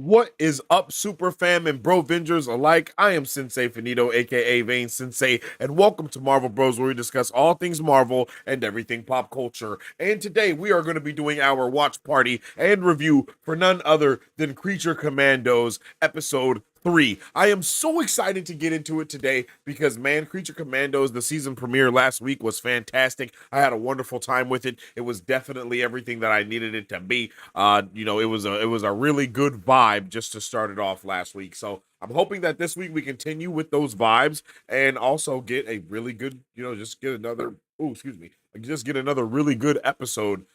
What is up, super fam and bro vengers alike? I am Sensei Finito, aka Vane Sensei, and welcome to Marvel Bros, where we discuss all things Marvel and everything pop culture. And today we are going to be doing our watch party and review for none other than Creature Commandos episode 3. I am so excited to get into it today because, man, Creature Commandos, the season premiere last week was fantastic. I had a wonderful time with it. It was definitely everything that I needed it to be. It was a really good vibe just to start it off last week. So I'm hoping that this week we continue with those vibes and also get a really good, just get another, just get another really good episode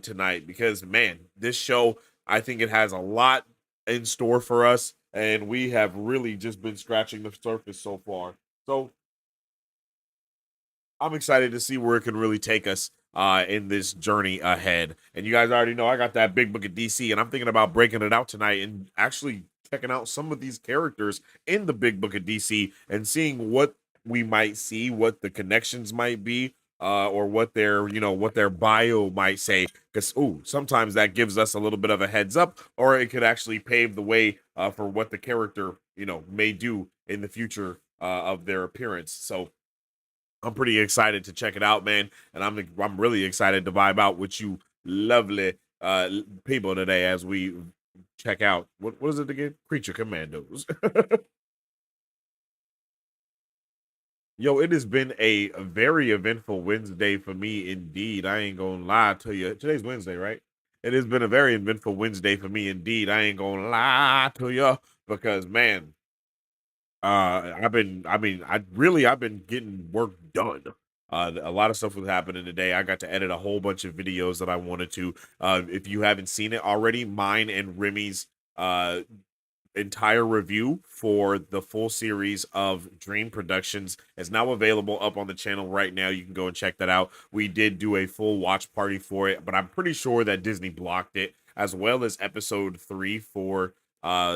tonight because, man, this show, I think it has a lot in store for us, and we have really just been scratching the surface so far. So I'm excited to see where it can really take us in this journey ahead. And you guys already know I got that big book of DC, and I'm thinking about breaking it out tonight and actually checking out some of these characters in the big book of DC and seeing what we might see, what the connections might be, or what their bio might say. Because sometimes that gives us a little bit of a heads up, or it could actually pave the way for what the character may do in the future of their appearance. So I'm pretty excited to check it out, man, and I'm really excited to vibe out with you, lovely people today as we check out what is it again? Creature Commandos. Yo, it has been a very eventful Wednesday for me indeed. I ain't gonna lie to you. Today's Wednesday, right? It has been a very eventful Wednesday for me indeed. I ain't gonna lie to you because, man, I've been getting work done. A lot of stuff was happening today. I got to edit a whole bunch of videos that I wanted to. If you haven't seen it already, mine and Remy's uh entire review for the full series of Dream Productions is now available up on the channel right now. You can go and check that out. We did do a full watch party for it, but I'm pretty sure that Disney blocked it, as well as episode 3 for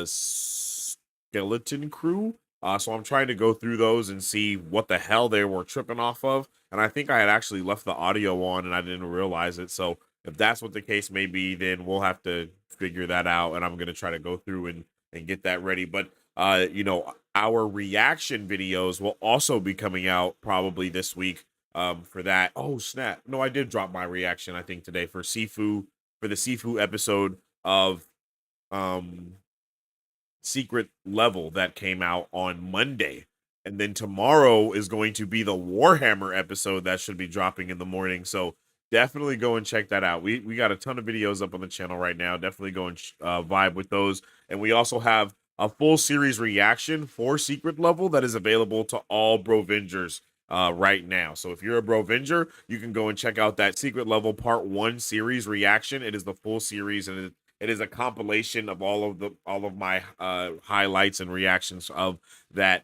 Skeleton Crew. So I'm trying to go through those and see what the hell they were tripping off of. And I think I had actually left the audio on and I didn't realize it. So if that's what the case may be, then we'll have to figure that out. And I'm going to try to go through and get that ready. But our reaction videos will also be coming out probably this week for that. Oh, snap. No, I did drop my reaction, I think, today for the Sifu episode of um Secret Level that came out on Monday. And then tomorrow is going to be the Warhammer episode that should be dropping in the morning. So definitely go and check that out. We got a ton of videos up on the channel right now. Definitely go and vibe with those. And we also have a full series reaction for Secret Level that is available to all Brovengers right now. So if you're a Brovenger, you can go and check out that Secret Level Part 1 series reaction. It is the full series, and it is a compilation of all of my highlights and reactions of that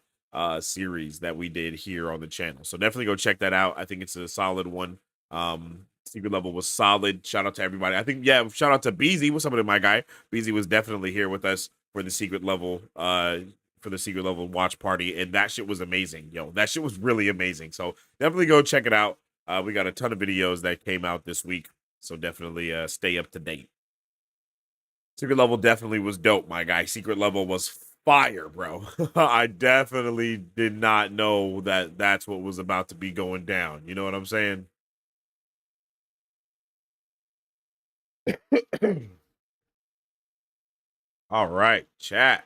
series that we did here on the channel. So definitely go check that out. I think it's a solid one. Secret Level was solid. Shout out to everybody. I think, yeah, shout out to Beezy. What's up with my guy? Beezy was definitely here with us for the Secret Level watch party, and that shit was amazing. Yo, that shit was really amazing. So definitely go check it out. We got a ton of videos that came out this week, so definitely stay up to date. Secret Level definitely was dope, my guy. Secret Level was fire, bro. I definitely did not know that that's what was about to be going down. You know what I'm saying? All right, chat.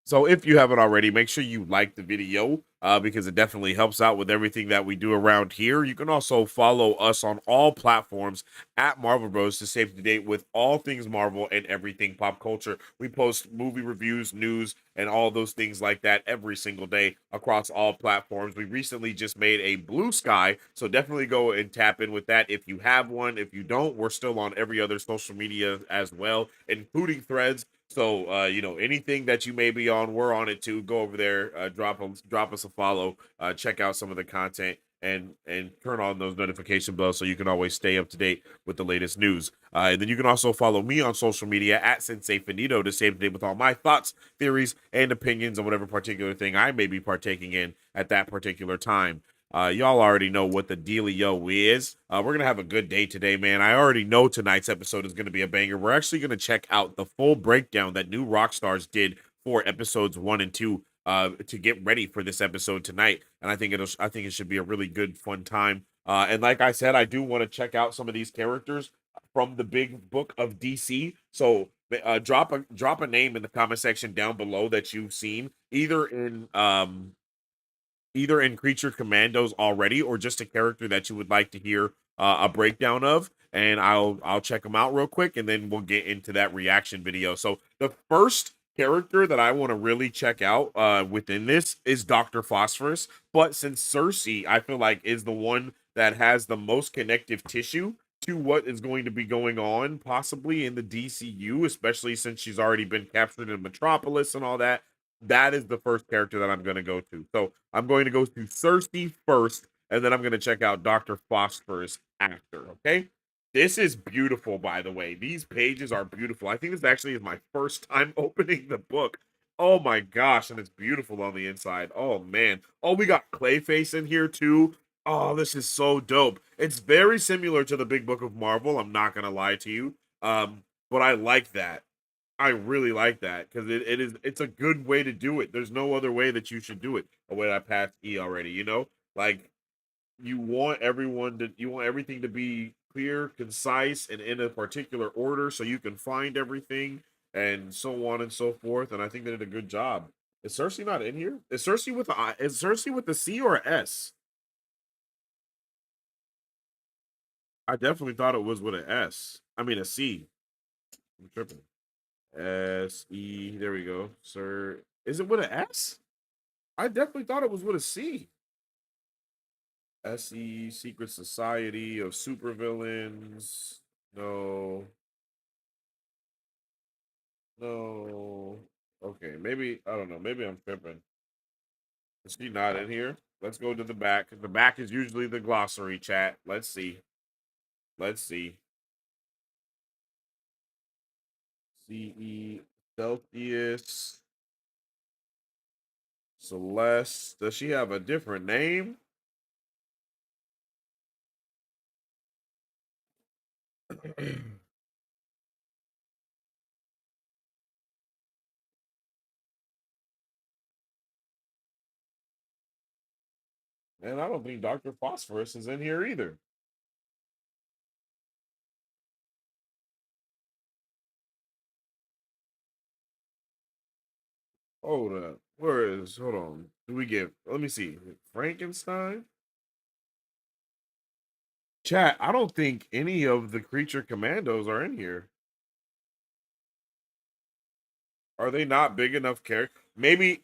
So if you haven't already, make sure you like the video because it definitely helps out with everything that we do around here. You can also follow us on all platforms at Marvel Bros to stay up to date with all things Marvel and everything pop culture. We post movie reviews, news, and all those things like that every single day across all platforms. We recently just made a Blue Sky, so definitely go and tap in with that if you have one. If you don't, we're still on every other social media as well, including Threads. So anything that you may be on, we're on it too. Go over there, drop us a follow, check out some of the content, and turn on those notification bells so you can always stay up to date with the latest news. And then you can also follow me on social media at Sensei Finito to stay up to date with all my thoughts, theories, and opinions on whatever particular thing I may be partaking in at that particular time. Y'all already know what the dealio is. We're gonna have a good day today, man. I already know tonight's episode is gonna be a banger. We're actually gonna check out the full breakdown that New Rockstars did for episodes 1 and 2 to get ready for this episode tonight. And I think it should be a really good fun time. And like I said, I do want to check out some of these characters from the big book of DC. So drop a name in the comment section down below that you've seen either in Creature Commandos already or just a character that you would like to hear a breakdown of, and I'll check them out real quick, and then we'll get into that reaction video. So the first character that I want to really check out within this is Dr. Phosphorus, but since Cersei, I feel like is the one that has the most connective tissue to what is going to be going on possibly in the DCU, especially since she's already been captured in Metropolis and all that. That is the first character that I'm going to go to. So I'm going to go to Cersei first, and then I'm going to check out Dr. Phosphorus after. Okay. This is beautiful, by the way. These pages are beautiful. I think this actually is my first time opening the book. Oh my gosh, and it's beautiful on the inside. Oh man. Oh, we got Clayface in here too. Oh, this is so dope. It's very similar to the Big Book of Marvel. I'm not gonna lie to you. But I like that. I really like that because it's a good way to do it. There's no other way that you should do it. Oh wait, I passed E already, Like you want everything to be clear, concise, and in a particular order so you can find everything and so on and so forth. And I think they did a good job. Is Cersei not in here? Is Cersei with a C or a S? I definitely thought it was with an S. I mean a C. I'm tripping. S-E, there we go. Sir. Is it with an S? I definitely thought it was with a C. SE Secret Society of Supervillains. No. No. Okay, maybe I don't know. Maybe I'm tripping. Is she not in here? Let's go to the back. The back is usually the glossary chat. Let's see. Let's see. CE Celsius Celeste. Does she have a different name? And I don't think Dr. Phosphorus is in here either. Hold up. Hold on. Do we get, let me see. Frankenstein? Chat, I don't think any of the Creature Commandos are in here. Are they not big enough character? Maybe,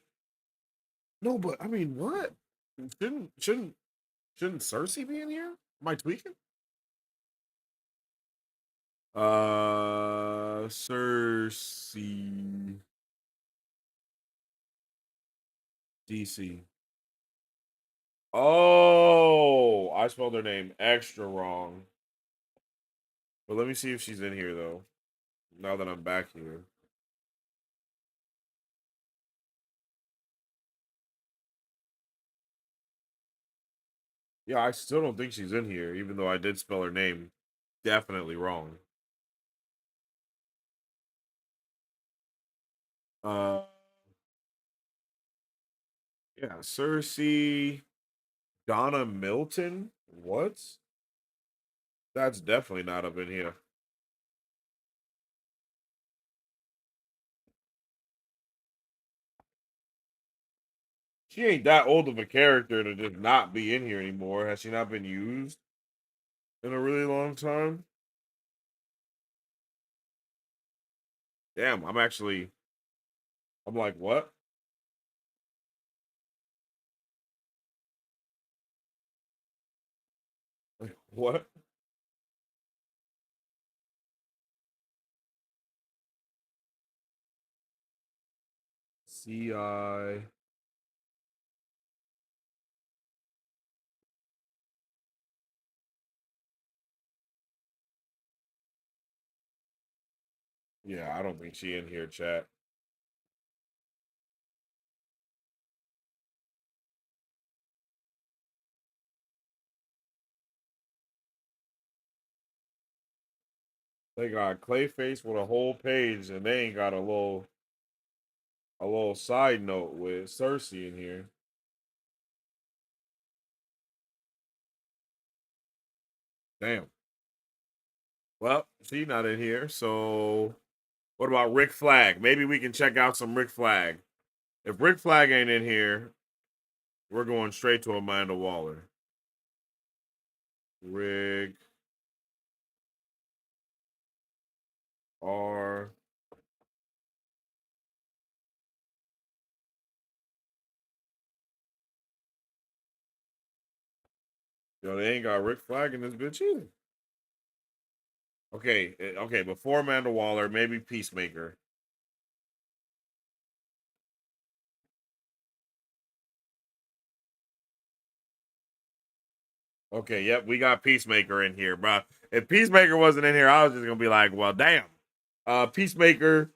no, but I mean, what? Shouldn't Cersei be in here? Am I tweaking? Cersei. DC. Oh, I spelled her name extra wrong. But let me see if she's in here though. Now that I'm back here. Yeah, I still don't think she's in here, even though I did spell her name definitely wrong. Uh, yeah, Cersei, Donna Milton. What? That's definitely not up in here. She ain't that old of a character to just not be in here anymore. Has she not been used in a really long time? Damn, I'm like, what? Like, what? CI. Yeah, I don't think she in here, chat. They got Clayface with a whole page, and they ain't got a little side note with Cersei in here. Damn. Well, she's not in here. So what about Rick Flag? Maybe we can check out some Rick Flag. If Rick Flag ain't in here, we're going straight to Amanda Waller. Rick R. Yo, they ain't got Rick Flag in this bitch either. Okay, okay. Before Amanda Waller, maybe Peacemaker. Okay, yep, we got Peacemaker in here, bro. If Peacemaker wasn't in here, I was just gonna be like, well, damn. Peacemaker,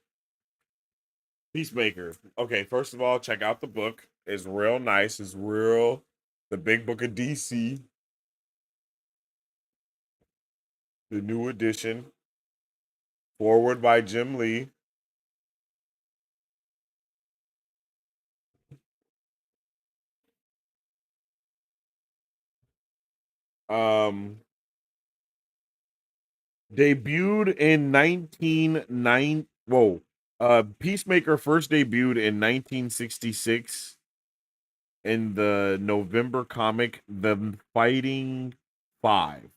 Peacemaker. Okay, first of all, check out the book. It's real nice. It's real. The Big Book of DC, the new edition, forward by Jim Lee. Um, debuted in 1990. Whoa. Peacemaker first debuted in 1966 in the November comic The Fighting Five.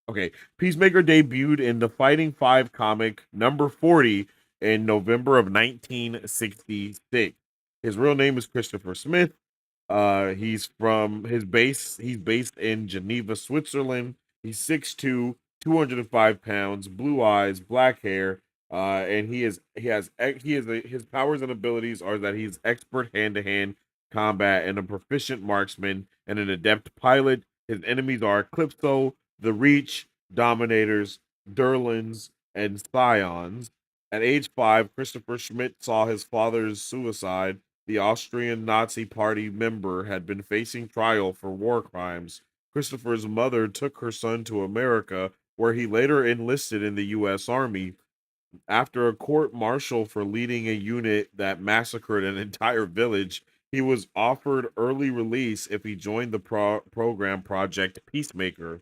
Okay, Peacemaker debuted in the Fighting Five comic number 40 in November of 1966. His real name is Christopher Smith. He's from his base. He's based in Geneva, Switzerland. He's 6'2", 205 pounds, blue eyes, black hair. And his powers and abilities are that he's expert hand to hand combat and a proficient marksman and an adept pilot. His enemies are Calypso, the Reach, Dominators, Durlans, and Scions. At age 5, Christopher Schmidt saw his father's suicide. The Austrian Nazi Party member had been facing trial for war crimes. Christopher's mother took her son to America, where he later enlisted in the U.S. Army. After a court martial for leading a unit that massacred an entire village, he was offered early release if he joined the program Project Peacemaker.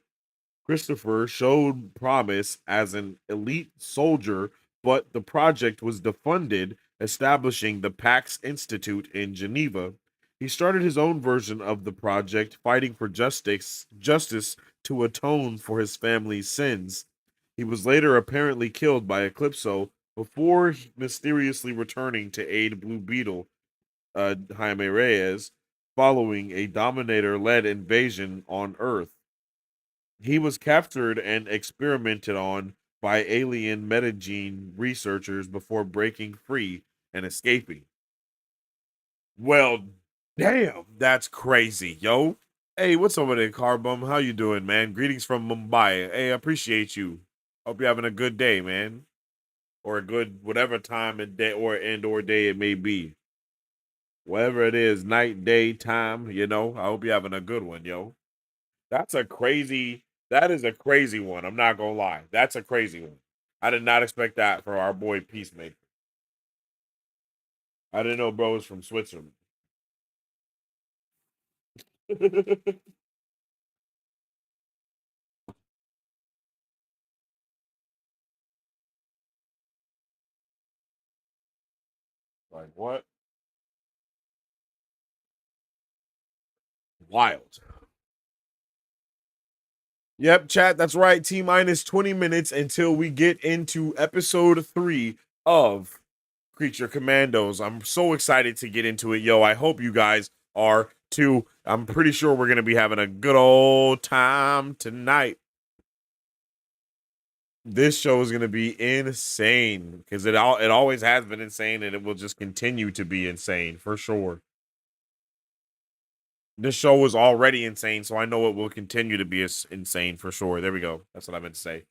Christopher showed promise as an elite soldier, but the project was defunded, establishing the Pax Institute in Geneva. He started his own version of the project, fighting for justice to atone for his family's sins. He was later apparently killed by Eclipso before mysteriously returning to aid Blue Beetle, Jaime Reyes, following a Dominator led invasion on Earth. He was captured and experimented on by alien metagene researchers before breaking free and escaping. Well, damn, that's crazy, yo. Hey, what's over there, Carbum? How you doing, man? Greetings from Mumbai. Hey, I appreciate you. Hope you're having a good day, man. Or a good whatever time and day or day it may be. Whatever it is, night, day, time, I hope you're having a good one, yo. That is a crazy one. I'm not gonna lie. That's a crazy one. I did not expect that for our boy Peacemaker. I didn't know bro was from Switzerland. Like what? Wild. Yep, chat. That's right. T minus 20 minutes until we get into episode 3 of Creature Commandos. I'm so excited to get into it. Yo, I hope you guys are too. I'm pretty sure we're going to be having a good old time tonight. This show is going to be insane because it always has been insane and it will just continue to be insane for sure. This show was already insane, so I know it will continue to be insane for sure. There we go. That's what I meant to say.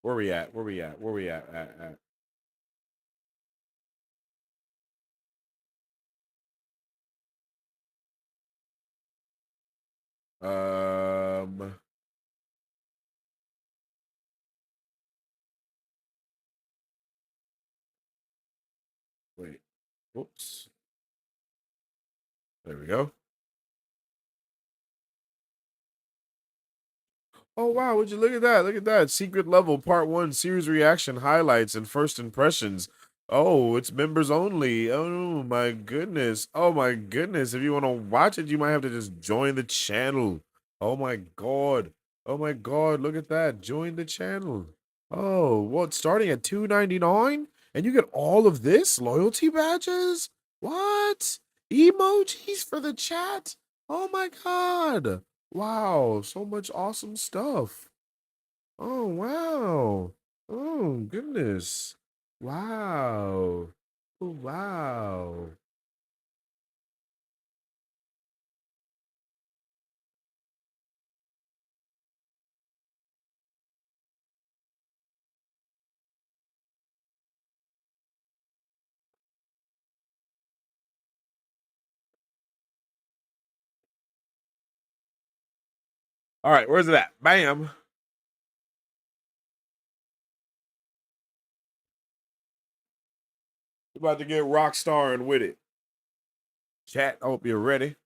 Where we at? Where we at? Where we at? Um, Whoops. There we go. Oh wow, would you look at that? Look at that. Secret level part 1 series reaction highlights and first impressions. Oh, it's members only. Oh my goodness. Oh my goodness. If you want to watch it, you might have to just join the channel. Oh my god. Oh my god, look at that. Join the channel. Oh, well, it's starting at $2.99 and you get all of this loyalty badges? What? Emojis for the chat? Oh my god. Wow, so much awesome stuff. Oh, wow. Oh, goodness. Wow. Oh, wow. All right, where's it at? Bam. We're about to get rock starring with it. Chat, I hope you're ready.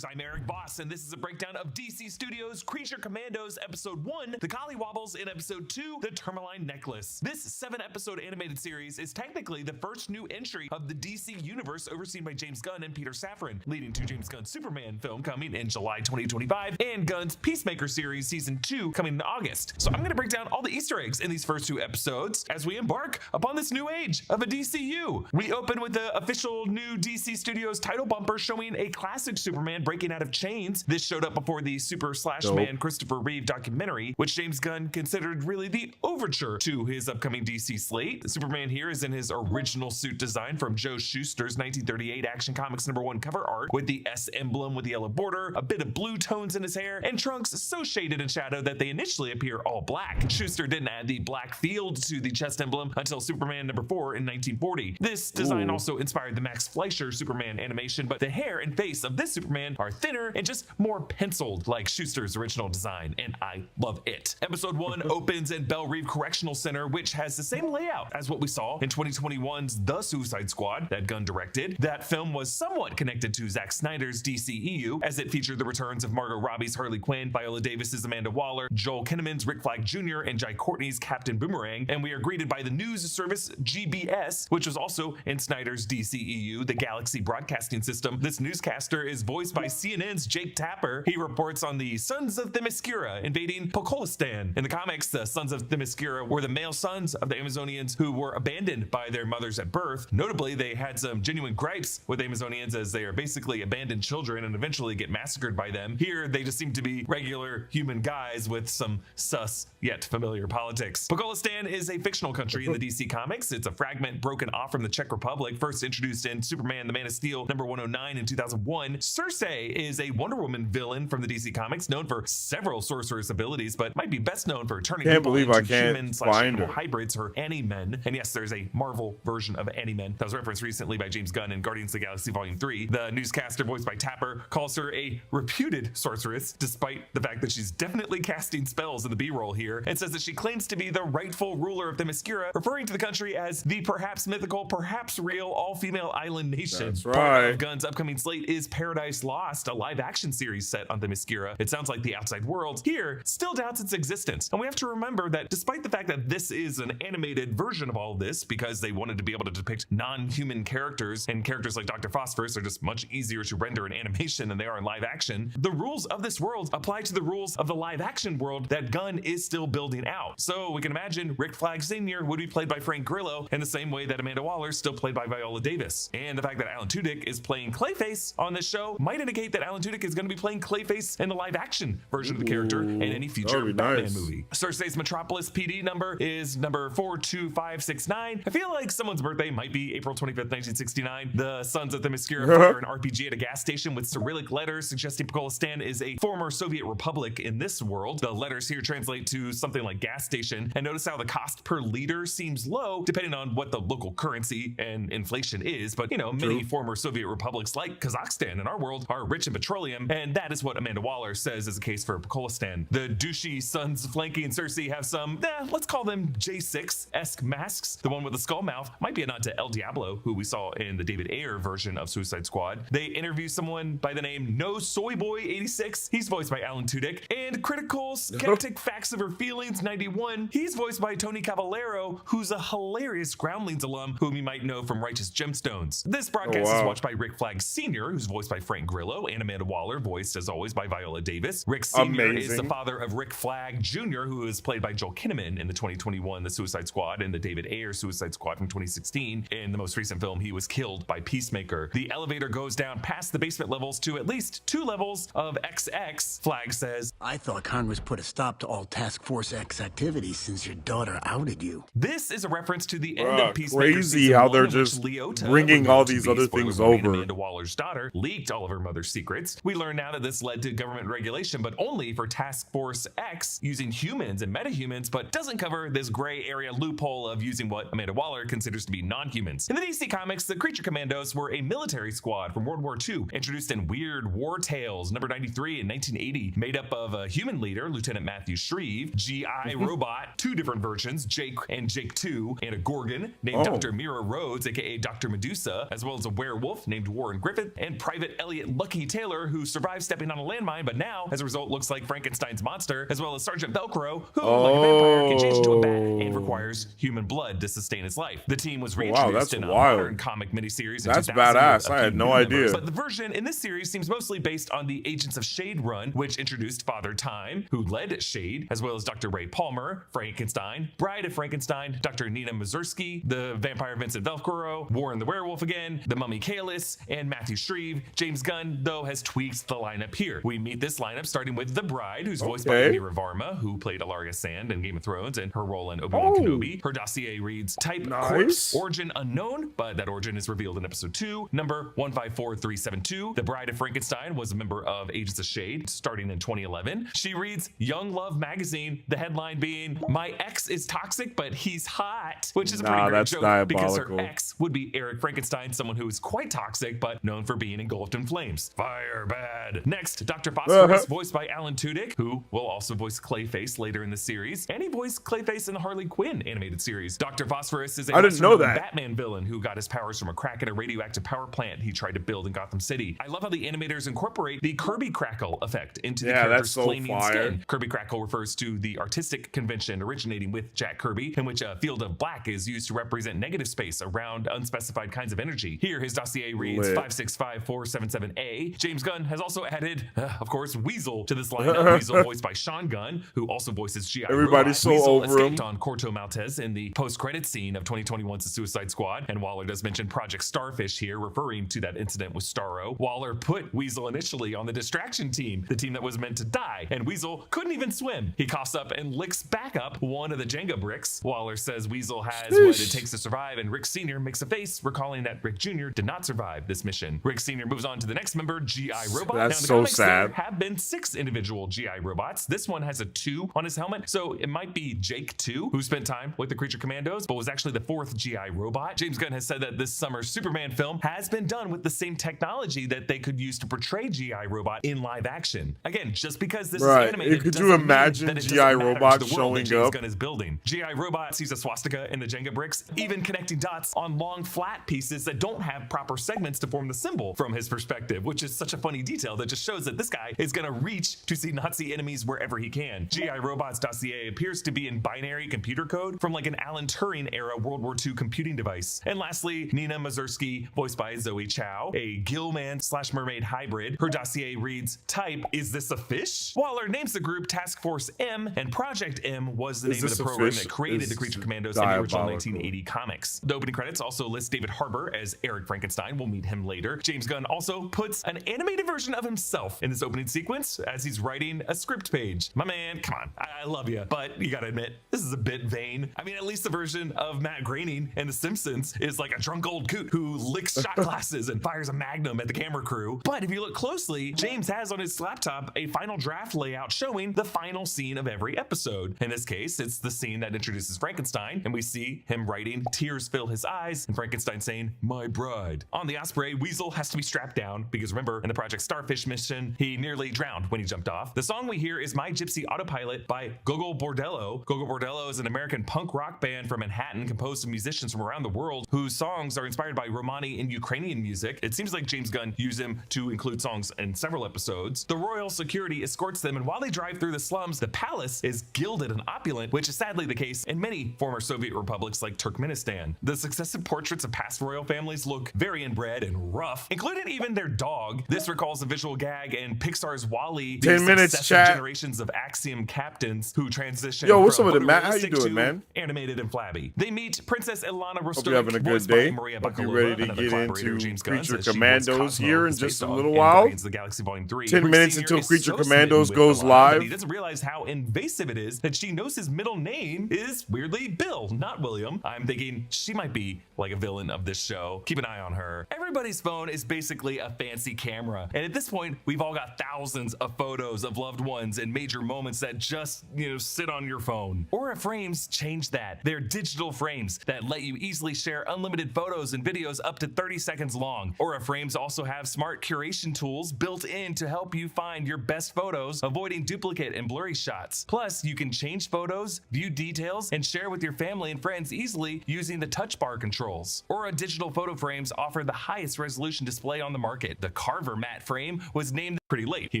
I'm Eric Boss, and this is a breakdown of DC Studios' Creature Commandos Episode 1, The Collywobbles, in Episode 2, The Tourmaline Necklace. This 7-episode animated series is technically the first new entry of the DC universe overseen by James Gunn and Peter Safran, leading to James Gunn's Superman film coming in July 2025, and Gunn's Peacemaker series Season 2 coming in August. So I'm going to break down all the Easter eggs in these first 2 episodes as we embark upon this new age of a DCU. We open with the official new DC Studios title bumper showing a classic Superman breaking out of chains. This showed up before the Super/Man Christopher Reeve documentary, which James Gunn considered really the overture to his upcoming DC slate. Superman here is in his original suit design from Joe Shuster's 1938 Action Comics #1 cover art, with the S emblem with the yellow border, a bit of blue tones in his hair, and trunks so shaded in shadow that they initially appear all black. Shuster didn't add the black field to the chest emblem until Superman #4 in 1940. This design also inspired the Max Fleischer Superman animation, but the hair and face of this Superman are thinner and just more penciled like Shuster's original design, and I love it. Episode 1 opens in Belle Reve Correctional Center, which has the same layout as what we saw in 2021's The Suicide Squad that Gunn directed. That film was somewhat connected to Zack Snyder's DCEU, as it featured the returns of Margot Robbie's Harley Quinn, Viola Davis's Amanda Waller, Joel Kinnaman's Rick Flag Jr., and Jai Courtney's Captain Boomerang, and we are greeted by the news service GBS, which was also in Snyder's DCEU, the Galaxy Broadcasting System. This newscaster is voiced by CNN's Jake Tapper. He reports on the Sons of Themyscira invading Pokolistan. In the comics, the Sons of Themyscira were the male sons of the Amazonians who were abandoned by their mothers at birth. Notably, they had some genuine gripes with Amazonians, as they are basically abandoned children and eventually get massacred by them. Here, they just seem to be regular human guys with some sus yet familiar politics. Pokolistan is a fictional country in the DC comics. It's a fragment broken off from the Czech Republic, first introduced in Superman the Man of Steel #109 in 2001. Cersei is a Wonder Woman villain from the DC comics, known for several sorceress abilities, but might be best known for turning people into human/animal hybrids, her Ani-Men. And yes, there's a Marvel version of Ani-Men that was referenced recently by James Gunn in Guardians of the Galaxy Volume 3. The newscaster, voiced by Tapper, calls her a reputed sorceress, despite the fact that she's definitely casting spells in the B-roll here, and says that she claims to be the rightful ruler of Themyscira, referring to the country as the perhaps mythical, perhaps real, all-female island nation. That's right. Part of Gunn's upcoming slate is Paradise Lost, a live-action series set on Themyscira. It sounds like the outside world here still doubts its existence, and we have to remember that despite the fact that this is an animated version of all of this, because they wanted to be able to depict non-human characters, and characters like Dr. Phosphorus are just much easier to render in animation than they are in live action, the rules of this world apply to the rules of the live action world that Gunn is still building out. So we can imagine Rick Flag Sr. would be played by Frank Grillo in the same way that Amanda Waller is still played by Viola Davis. And the fact that Alan Tudyk is playing Clayface on this show might indicate that Alan Tudyk is going to be playing Clayface in the live action version of the character in any future Batman movie. Cersei's Metropolis PD number is number 42569. I feel like someone's birthday might be April 25th, 1969. The Sons of Themyscira fire an RPG at a gas station with Cyrillic letters suggesting Pokolistan is a former Soviet republic in this world. The letters here translate to something like gas station, and notice how the cost per liter seems low depending on what the local currency and inflation is, but you know, many former Soviet republics like Kazakhstan in our world are rich in petroleum, and that is what Amanda Waller says is the case for Pocolistan. The douchey sons flanking Cersei have some, let's call them J6-esque masks. The one with the skull mouth might be a nod to El Diablo, who we saw in the David Ayer version of Suicide Squad. They interview someone by the name No Soy Boy 86. He's voiced by Alan Tudyk. And Critical Skeptic Facts of Her Feelings 91. He's voiced by Tony Cavallero, who's a hilarious Groundlings alum whom you might know from Righteous Gemstones. This broadcast is watched by Rick Flag Sr., who's voiced by Frank Grillo, and Amanda Waller, voiced as always by Viola Davis. Rick Sr. is the father of Rick Flag Jr., who is played by Joel Kinnaman in the 2021 The Suicide Squad and the David Ayer Suicide Squad from 2016. In the most recent film, he was killed by Peacemaker. The elevator goes down past the basement levels to at least 2 levels of XX. Flag says, I thought Congress put a stop to all Task Force X activities since your daughter outed you. This is a reference to the end of Peacemaker. Crazy how they're just bringing all these other things over. Amanda Waller's daughter leaked all of her mother's secrets. We learn now that this led to government regulation, but only for Task Force X using humans and metahumans, but doesn't cover this gray area loophole of using what Amanda Waller considers to be non-humans. In the DC Comics, the Creature Commandos were a military squad from World War II, introduced in Weird War Tales number 93 in 1980, made up of a human leader, Lieutenant Matthew Shreve, GI Robot, 2 different versions, Jake and Jake 2, and a Gorgon named Dr. Mira Rhodes, aka Dr. Medusa, as well as a werewolf named Warren Griffith, and Private Elliot Lucky Taylor, who survived stepping on a landmine, but now, as a result, looks like Frankenstein's monster, as well as Sergeant Velcro, who, like a vampire, can change into a bat and requires human blood to sustain his life. The team was reintroduced in a modern comic miniseries in 2000. Badass. I had no idea. But the version in this series seems mostly based on the Agents of Shade run, which introduced Father Time, who led Shade, as well as Dr. Ray Palmer, Frankenstein, Bride of Frankenstein, Dr. Nina Mazursky, the vampire Vincent Velcro, Warren the Werewolf again, the Mummy Kalis, and Matthew Shreve. James Gunn, though, has tweaked the lineup here. We meet this lineup starting with the Bride, who's voiced by Amira Varma, who played Alaria Sand in Game of Thrones and her role in Obi-Wan Kenobi. Her dossier reads, Type Corpse, Origin Unknown, but that origin is revealed in episode 2, number 154372. The Bride of Frankenstein was a member of Agents of Shade starting in 2011. She reads Young Love magazine, the headline being, My ex is toxic, but he's hot, which is a pretty great joke because her ex would be Eric Frankenstein, someone who is quite toxic, but known for being engulfed in flames. Fire bad. Next, Dr. Phosphorus, voiced by Alan Tudyk, who will also voice Clayface later in the series, and he voiced Clayface in the Harley Quinn animated series. Dr. Phosphorus is a Batman villain who got his powers from a crack in a radioactive power plant he tried to build in Gotham City. I love how the animators incorporate the Kirby Crackle effect into the character's flaming skin. Kirby Crackle refers to the artistic convention originating with Jack Kirby, in which a field of black is used to represent negative space around unspecified kinds of energy. Here, his dossier reads 565477A. James Gunn has also added, of course, Weasel to this lineup. Weasel voiced by Sean Gunn, who also voices G.I. Everybody's so Weasel over escaped him. on Corto Maltese in the post-credit scene of 2021's The Suicide Squad, and Waller does mention Project Starfish here, referring to that incident with Starro. Waller put Weasel initially on the distraction team, the team that was meant to die, and Weasel couldn't even swim. He coughs up and licks back up one of the Jenga bricks. Waller says Weasel has what it takes to survive, and Rick Sr. makes a face, recalling that Rick Jr. did not survive this mission. Rick Sr. moves on to the next member, G.I. Robot. That's now, in the so comics, sad. There have been 6 individual G.I. robots. This one has a 2 on his helmet, so it might be Jake 2, who spent time with the Creature Commandos, but was actually the 4th G.I. robot. James Gunn has said that this summer's Superman film has been done with the same technology that they could use to portray G.I. Robot in live action. Again, just because this is animated, could you imagine G.I. Robot showing James up? Gunn is building. G.I. Robot sees a swastika in the Jenga bricks, even connecting dots on long flat pieces that don't have proper segments to form the symbol from his perspective, which is such a funny detail that just shows that this guy is gonna reach to see Nazi enemies wherever he can. G.I. Robot's dossier appears to be in binary computer code from like an Alan Turing era World War II computing device. And lastly, Nina Mazursky, voiced by Zoe Chow, a Gillman/mermaid hybrid. Her dossier reads, Type, is this a fish? Waller names the group Task Force M, and Project M was the name of the program that created the Creature Commandos in the original 1980 comics. The opening credits also list David Harbour as Eric Frankenstein. We'll meet him later. James Gunn also puts an animated version of himself in this opening sequence as he's writing a script page. My man, come on, I love you, but you gotta admit, this is a bit vain. I mean, at least the version of Matt Groening in The Simpsons is like a drunk old coot who licks shot glasses and fires a magnum at the camera crew. But if you look closely, James has on his laptop a final draft layout showing the final scene of every episode. In this case, it's the scene that introduces Frankenstein, and we see him writing, tears fill his eyes, and Frankenstein saying, my bride. On the Osprey, Weasel has to be strapped down because because remember, in the Project Starfish mission, he nearly drowned when he jumped off. The song we hear is My Gypsy Autopilot by Gogol Bordello. Gogol Bordello is an American punk rock band from Manhattan composed of musicians from around the world whose songs are inspired by Romani and Ukrainian music. It seems like James Gunn used him to include songs in several episodes. The royal security escorts them, and while they drive through the slums, the palace is gilded and opulent, which is sadly the case in many former Soviet republics like Turkmenistan. The successive portraits of past royal families look very inbred and rough, including even their dog. This recalls a visual gag in Pixar's WALL-E. 10 minutes, chat. Generations of Axiom captains who transition. Yo, what's from up with it, Matt? How you photorealistic doing, to man? Animated and flabby. They meet Princess Ilana Rostovic. Hope you're having a good voiced by day. Maria Hope you're Bakalova, ready to another get collaborator into James Gunn, Creature as she was Commandos Cosmo, here in the just space a dog little in while. Guardians of the Galaxy Volume 3. 10 Rick minutes Sr. until is Creature so smitten Commandos with goes Ilana live. that he doesn't realize how invasive it is that she knows his middle name is weirdly Bill, not William. I'm thinking she might be like a villain of this show. Keep an eye on her. Everybody's phone is basically a fancy camera, and at this point we've all got thousands of photos of loved ones and major moments that just sit on your phone. Aura frames change that. They're digital frames that let you easily share unlimited photos and videos up to 30 seconds long. Aura frames also have smart curation tools built in to help you find your best photos, avoiding duplicate and blurry shots. Plus, you can change photos, view details, and share with your family and friends easily using the touch bar controls. Aura digital photo frames offer the highest resolution display on the market. The Carver matte frame was named pretty late. He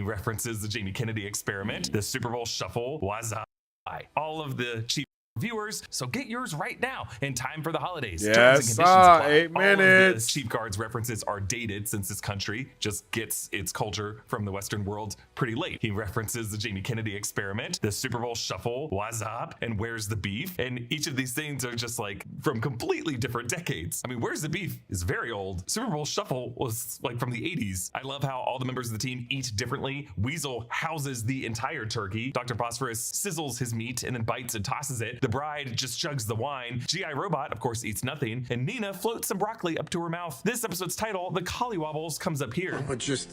references the Jamie Kennedy experiment, the Super Bowl shuffle, Waza, all of the cheap viewers, so get yours right now in time for the holidays. Yes, 8 All minutes. of the cheap cards references are dated since this country just gets its culture from the Western world pretty late. He references the Jamie Kennedy experiment, the Super Bowl shuffle, What's Up, and Where's the Beef? And each of these things are just like from completely different decades. I mean, Where's the Beef is very old. Super Bowl shuffle was like from the 80s. I love how all the members of the team eat differently. Weasel houses the entire turkey. Dr. Phosphorus sizzles his meat and then bites and tosses it. The bride just chugs the wine. G.I. Robot, of course, eats nothing. And Nina floats some broccoli up to her mouth. This episode's title, The Collywobbles, comes up here. But just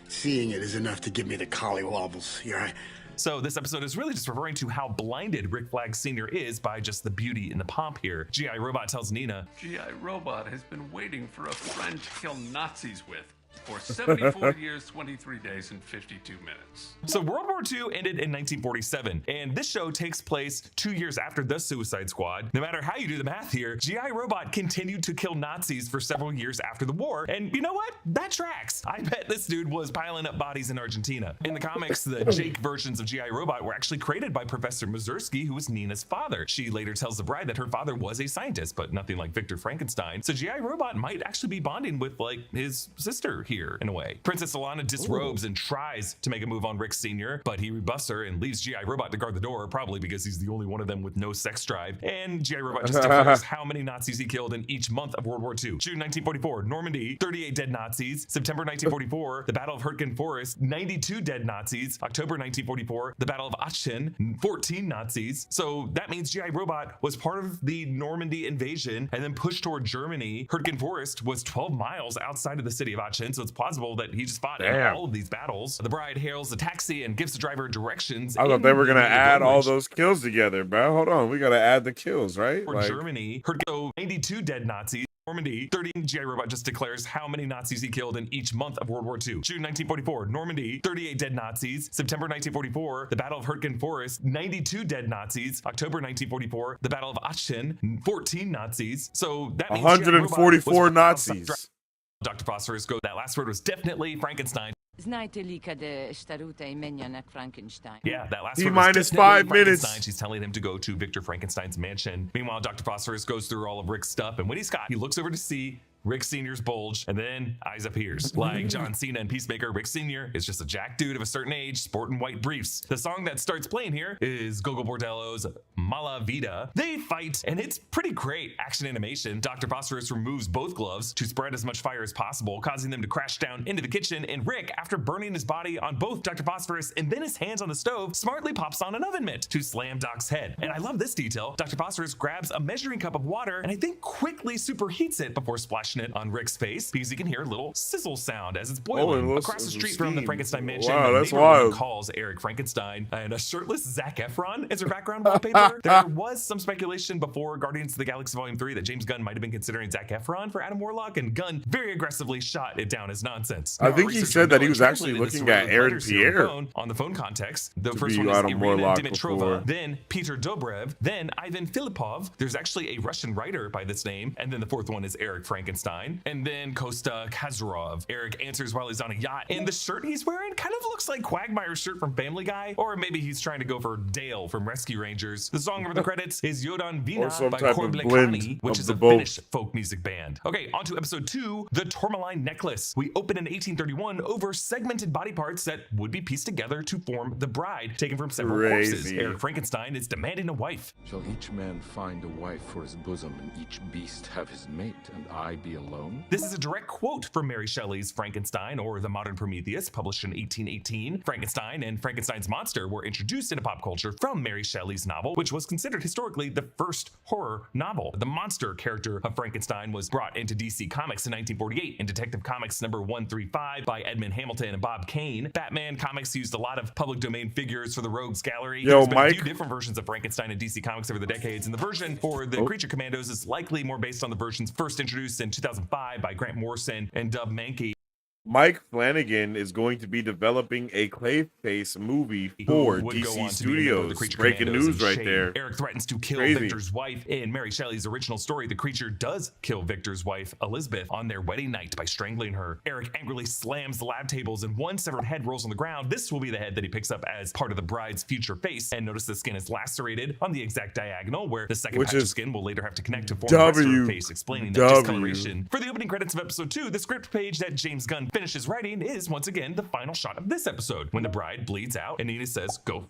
seeing it is enough to give me the collywobbles. Yeah. So this episode is really just referring to how blinded Rick Flag Sr. is by just the beauty and the pomp here. G.I. Robot tells Nina, G.I. Robot has been waiting for a friend to kill Nazis with for 74 years, 23 days, and 52 minutes. So World War II ended in 1947, and this show takes place 2 years after the Suicide Squad. No matter how you do the math here, G.I. Robot continued to kill Nazis for several years after the war, and you know what? That tracks. I bet this dude was piling up bodies in Argentina. In the comics, the Jake versions of G.I. Robot were actually created by Professor Mazursky, who was Nina's father. She later tells the bride that her father was a scientist, but nothing like Victor Frankenstein. So G.I. Robot might actually be bonding with like his sister here in a way. Princess Ilana disrobes and tries to make a move on Rick Sr., but he rebuffs her and leaves G.I. Robot to guard the door, probably because he's the only one of them with no sex drive. And G.I. Robot just declares how many Nazis he killed in each month of World War II. June 1944, Normandy, 38 dead Nazis. September 1944, the Battle of Hurtgen Forest, 92 dead Nazis. October 1944, the Battle of Aachen, 14 Nazis. So that means G.I. Robot was part of the Normandy invasion and then pushed toward Germany. Hurtgen Forest was 12 miles outside of the city of Aachen, so it's possible that he just fought in all of these battles. The bride hails a taxi and gives the driver directions. I thought they were gonna add all those kills together, bro. Hold on, we gotta add the kills, right? For Germany, so 92 dead Nazis. Normandy, 30 G.I. Robot just declares how many Nazis he killed in each month of World War II. June 1944, Normandy, 38 dead Nazis. September 1944, the Battle of Hurtgen Forest, 92 dead Nazis. October 1944, the Battle of Aachen, 14 Nazis. So that means 144 Nazis. Dr. Phosphorus goes, that last word was definitely Frankenstein. Знаете ли къде щарута именяна Frankenstein? Yeah, that last T word minus was 5 minutes. minutes. She's telling him to go to Victor Frankenstein's mansion. Meanwhile, Dr. Phosphorus goes through all of Rick's stuff, and when he's caught, he looks over to see Rick Sr.'s bulge, and then eyes appears. Like John Cena and Peacemaker, Rick Sr. is just a jack dude of a certain age, sporting white briefs. The song that starts playing here is Gogol Bordello's Mala Vida. They fight, and it's pretty great action animation. Dr. Phosphorus removes both gloves to spread as much fire as possible, causing them to crash down into the kitchen, and Rick, after burning his body on both Dr. Phosphorus and then his hands on the stove, smartly pops on an oven mitt to slam Doc's head. And I love this detail. Dr. Phosphorus grabs a measuring cup of water, and I think quickly superheats it before splashing it on Rick's face, because you can hear a little sizzle sound as it's boiling. Across the street from the Frankenstein mansion, wow, the that's neighborhood wild. calls Eric Frankenstein, and a shirtless Zac Efron is her background wallpaper. there. There was some speculation before Guardians of the Galaxy Volume 3 that James Gunn might have been considering Zac Efron for Adam Warlock, and Gunn very aggressively shot it down as nonsense. I think he said that he was actually looking at Aaron Pierre on the phone context. The first be one is Adam Irina Warlock Dimitrova, before. then Peter Dobrev, then Ivan Filipov. There's actually a Russian writer by this name, and then the fourth one is Eric Frankenstein, and then Kosta Kazarov. Eric answers while he's on a yacht, and the shirt he's wearing kind of looks like Quagmire's shirt from Family Guy, or maybe he's trying to go for Dale from Rescue Rangers. The song over the credits is Yodan Vina by Korblekani, which is a Finnish folk music band. Okay, on to episode 2, The Tourmaline Necklace. We open in 1831 over segmented body parts that would be pieced together to form the bride, taken from several corpses. Eric Frankenstein is demanding a wife. Shall each man find a wife for his bosom, and each beast have his mate, and I be alone? This is a direct quote from Mary Shelley's Frankenstein, or The Modern Prometheus, published in 1818. Frankenstein and Frankenstein's monster were introduced into pop culture from Mary Shelley's novel, which was considered historically the first horror novel. The monster character of Frankenstein was brought into DC Comics in 1948 in Detective Comics number 135 by Edmund Hamilton and Bob Kane. Batman Comics used a lot of public domain figures for the Rogues Gallery. There's been a few different versions of Frankenstein in DC Comics over the decades, and the version for the Creature Commandos is likely more based on the versions first introduced in 2005 by Grant Morrison and Dub Mankey. Mike Flanagan is going to be developing a Clayface movie for DC Studios. Breaking news right there. Eric threatens to kill Victor's wife. In Mary Shelley's original story, the creature does kill Victor's wife, Elizabeth, on their wedding night by strangling her. Eric angrily slams the lab tables and one severed head rolls on the ground. This will be the head that he picks up as part of the bride's future face. And notice the skin is lacerated on the exact diagonal where the second patch of skin will later have to connect to form the rest of her face, explaining that discoloration. For the opening credits of episode 2, the script page that James Gunn finishes writing is once again the final shot of this episode when the bride bleeds out and Nina says, "Go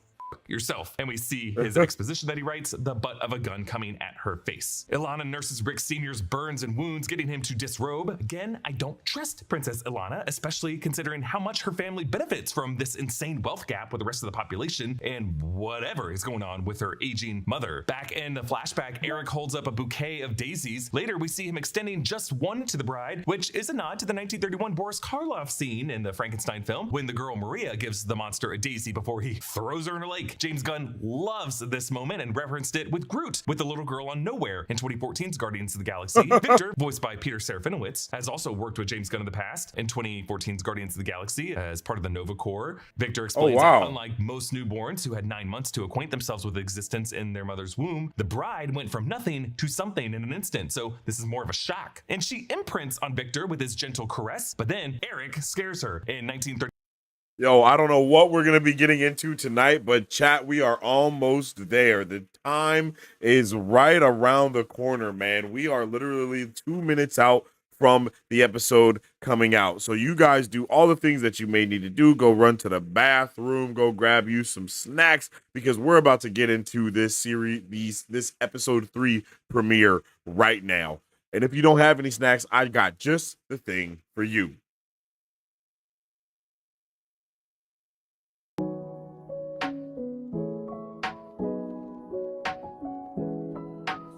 yourself," and we see his exposition that he writes, the butt of a gun coming at her face. Ilana nurses Rick Sr.'s burns and wounds, getting him to disrobe. Again, I don't trust Princess Ilana, especially considering how much her family benefits from this insane wealth gap with the rest of the population and whatever is going on with her aging mother. Back in the flashback, Eric holds up a bouquet of daisies. Later, we see him extending just one to the bride, which is a nod to the 1931 Boris Karloff scene in the Frankenstein film when the girl Maria gives the monster a daisy before he throws her in a lake. James Gunn loves this moment and referenced it with Groot, with the little girl on Nowhere in 2014's Guardians of the Galaxy. Victor, voiced by Peter Serafinowicz, has also worked with James Gunn in the past in 2014's Guardians of the Galaxy as part of the Nova Corps. Victor explains that unlike most newborns who had 9 months to acquaint themselves with existence in their mother's womb, the bride went from nothing to something in an instant, so this is more of a shock. And she imprints on Victor with his gentle caress, but then Eric scares her in 1930. Yo, I don't know what we're going to be getting into tonight, but chat, we are almost there. The time is right around the corner, man. We are literally 2 minutes out from the episode coming out. So you guys do all the things that you may need to do. Go run to the bathroom, go grab you some snacks, because we're about to get into this series, this episode 3 premiere right now. And if you don't have any snacks, I got just the thing for you.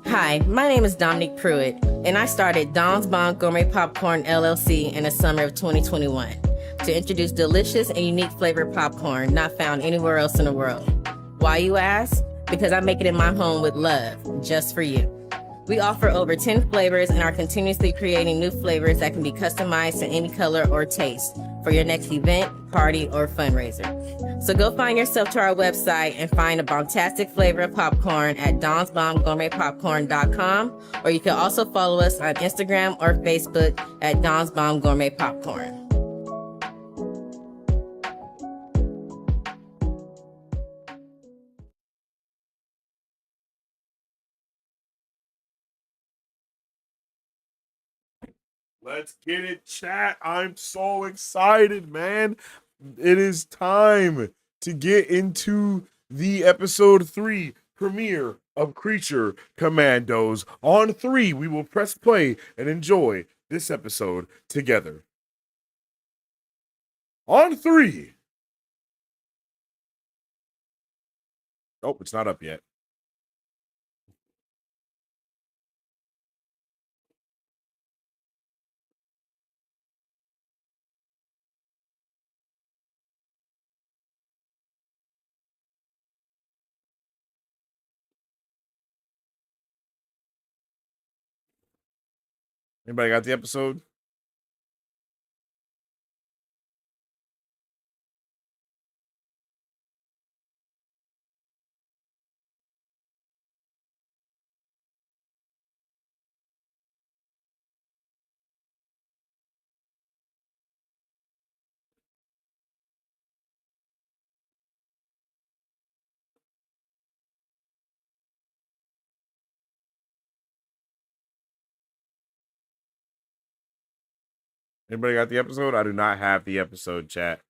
Hi, my name is Dominique Pruitt, and I started Don's Bomb Gourmet Popcorn LLC in the summer of 2021 to introduce delicious and unique flavored popcorn not found anywhere else in the world. Why, you ask? Because I make it in my home with love, just for you. We offer over 10 flavors and are continuously creating new flavors that can be customized to any color or taste for your next event, party, or fundraiser. So go find yourself to our website and find a bombastic flavor of popcorn at donsbombgourmetpopcorn.com, or you can also follow us on Instagram or Facebook at Don's Bomb Gourmet Popcorn. Let's get it, chat. I'm so excited, man. It is time to get into the episode 3 premiere of Creature Commandos. On 3, we will press play and enjoy this episode together. On 3. Oh, it's not up yet. Anybody got the episode? Anybody got the episode? I do not have the episode, chat.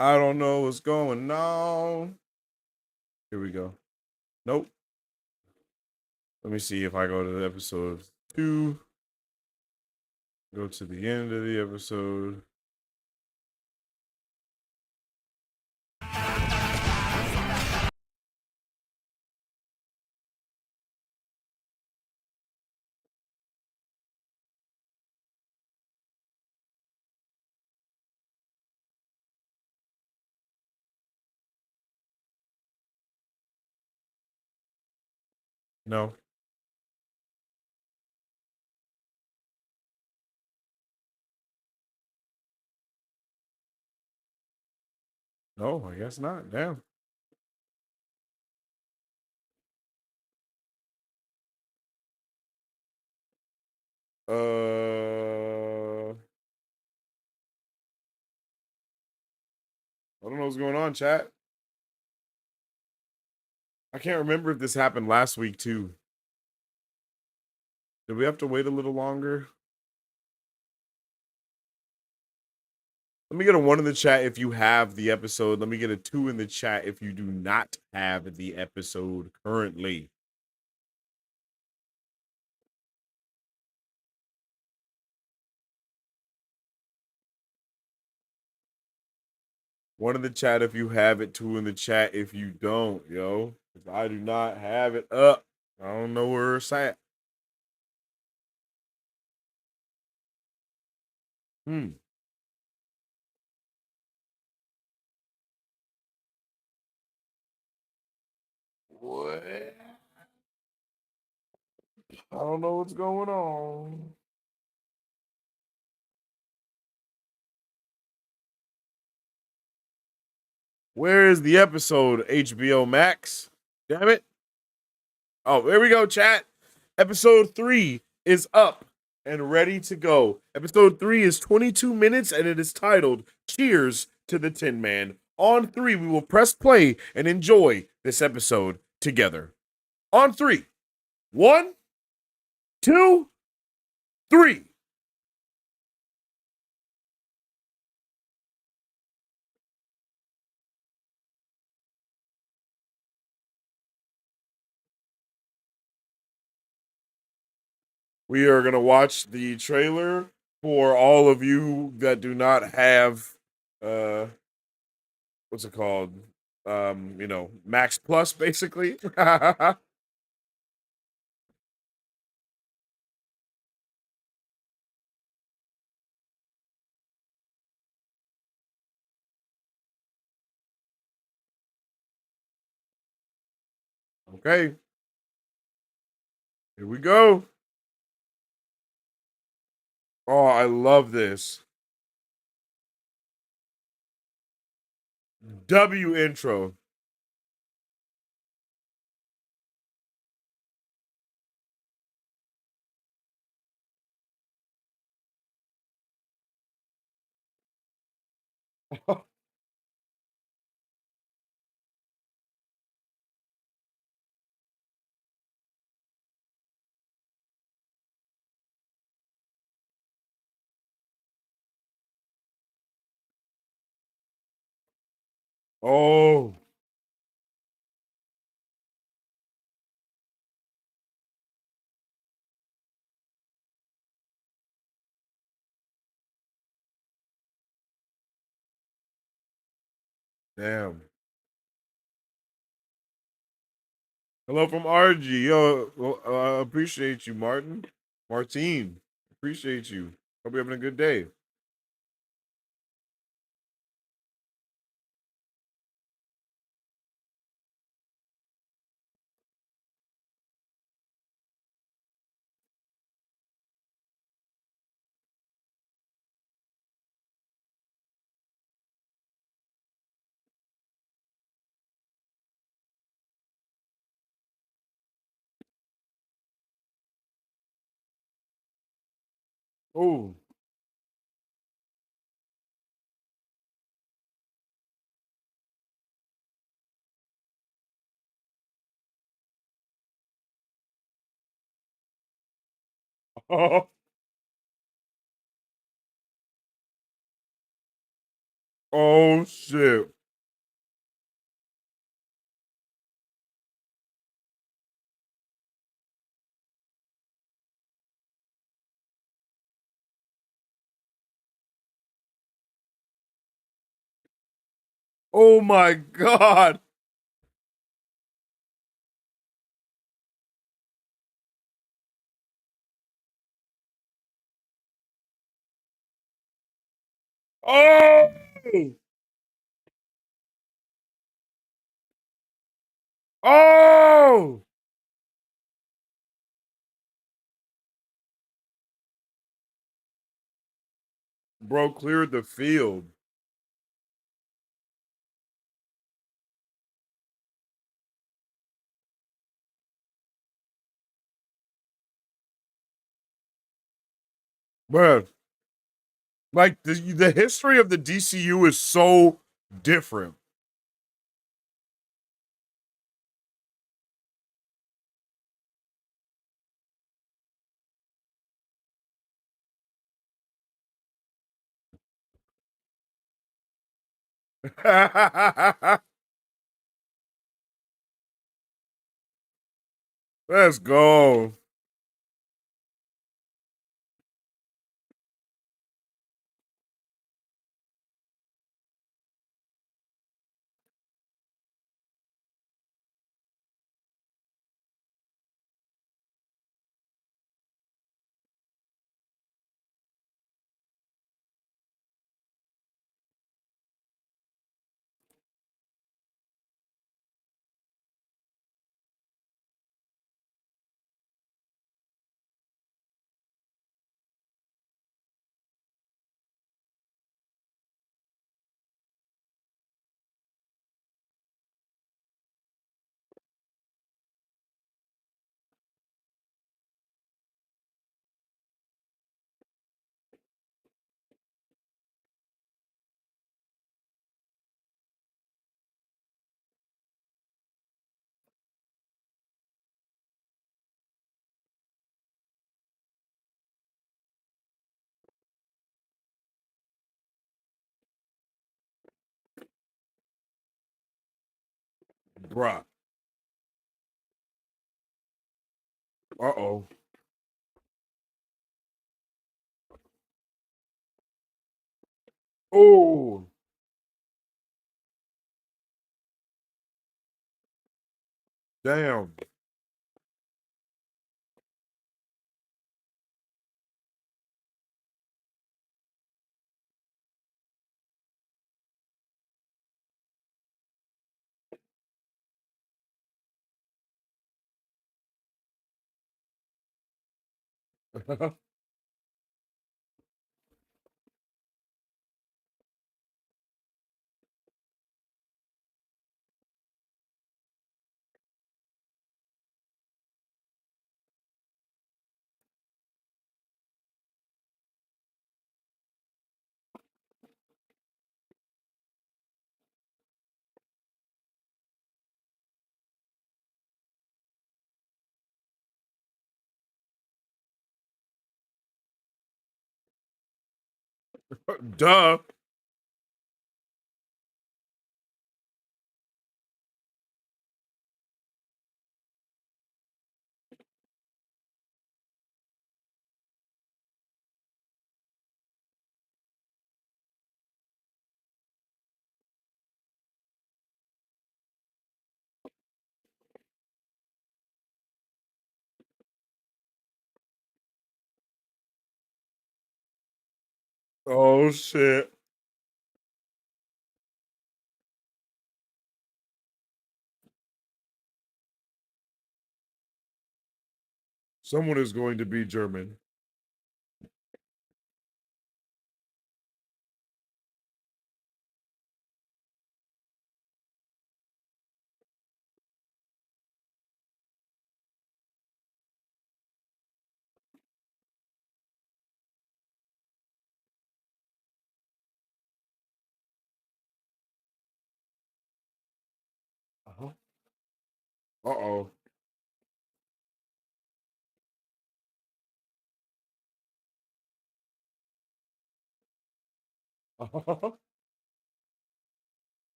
I don't know what's going on. Here we go. Nope. Let me see if I go to the episode 2. Go to the end of the episode. No. No, I guess not. Damn. I don't know what's going on, chat. I can't remember if this happened last week too. Did we have to wait a little longer? Let me get a 1 in the chat if you have the episode. Let me get a 2 in the chat if you do not have the episode currently. One in the chat if you have it, 2 in the chat if you don't, yo. If I do not have it up, I don't know where it's at. What? I don't know what's going on. Where is the episode, HBO Max? Damn it. Oh, there we go, chat. Episode 3 is up and ready to go. Episode 3 is 22 minutes and it is titled Cheers to the Tin Man. On 3, we will press play and enjoy this episode together. On 3. 1, 2, 3. We are going to watch the trailer for all of you that do not have what's it called? Max Plus basically. Okay. Here we go. Oh, I love this. W intro. Oh. Damn. Hello from RG. Yo, well, appreciate you, Martin. Martine, appreciate you. Hope you're having a good day. Oh, oh, oh shit. Oh my god. Oh, oh, bro, cleared the field. Bruh, like the history of the DCU is so different. Let's go. Bruh. Uh-oh. Oh, damn. Duh. Oh shit. Someone is going to be German. Uh-huh. Uh-oh.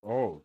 Oh.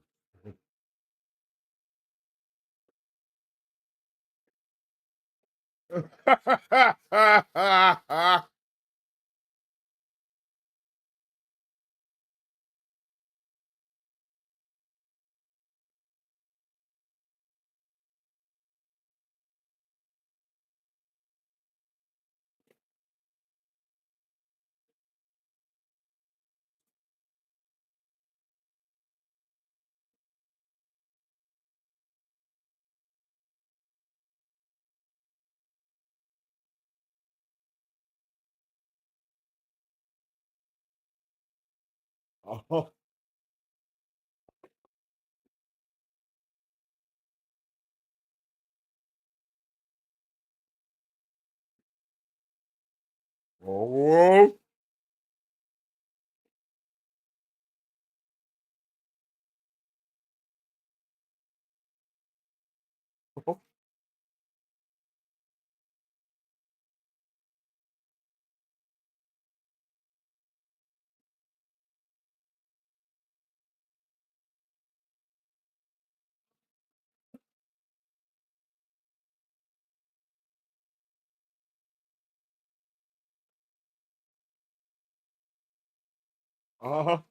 Oh. Oh. Uh-huh.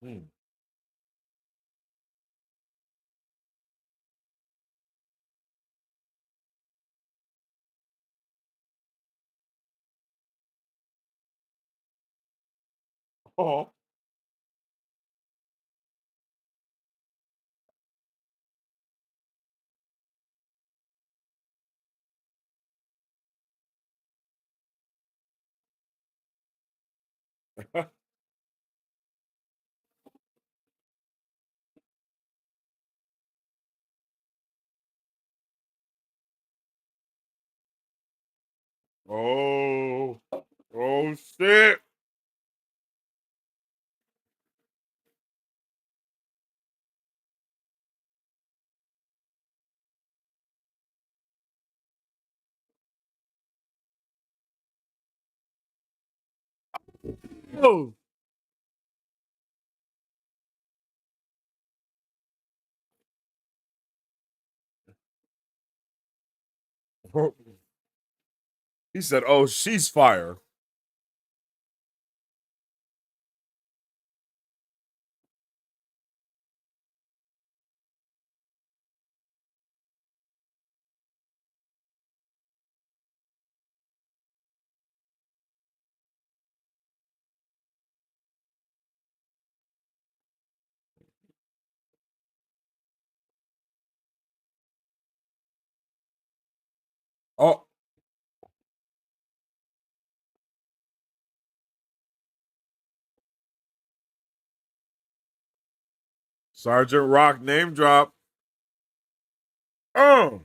Hmm. Oh. Oh. Oh shit. Oh. He said, "Oh, she's fire." Oh, Sergeant Rock name drop. Oh.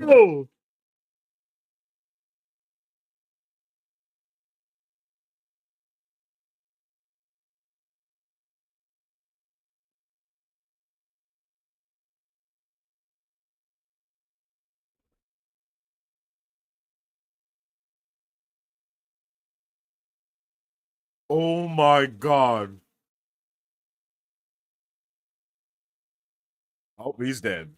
Oh. Oh my god. Oh, he's dead.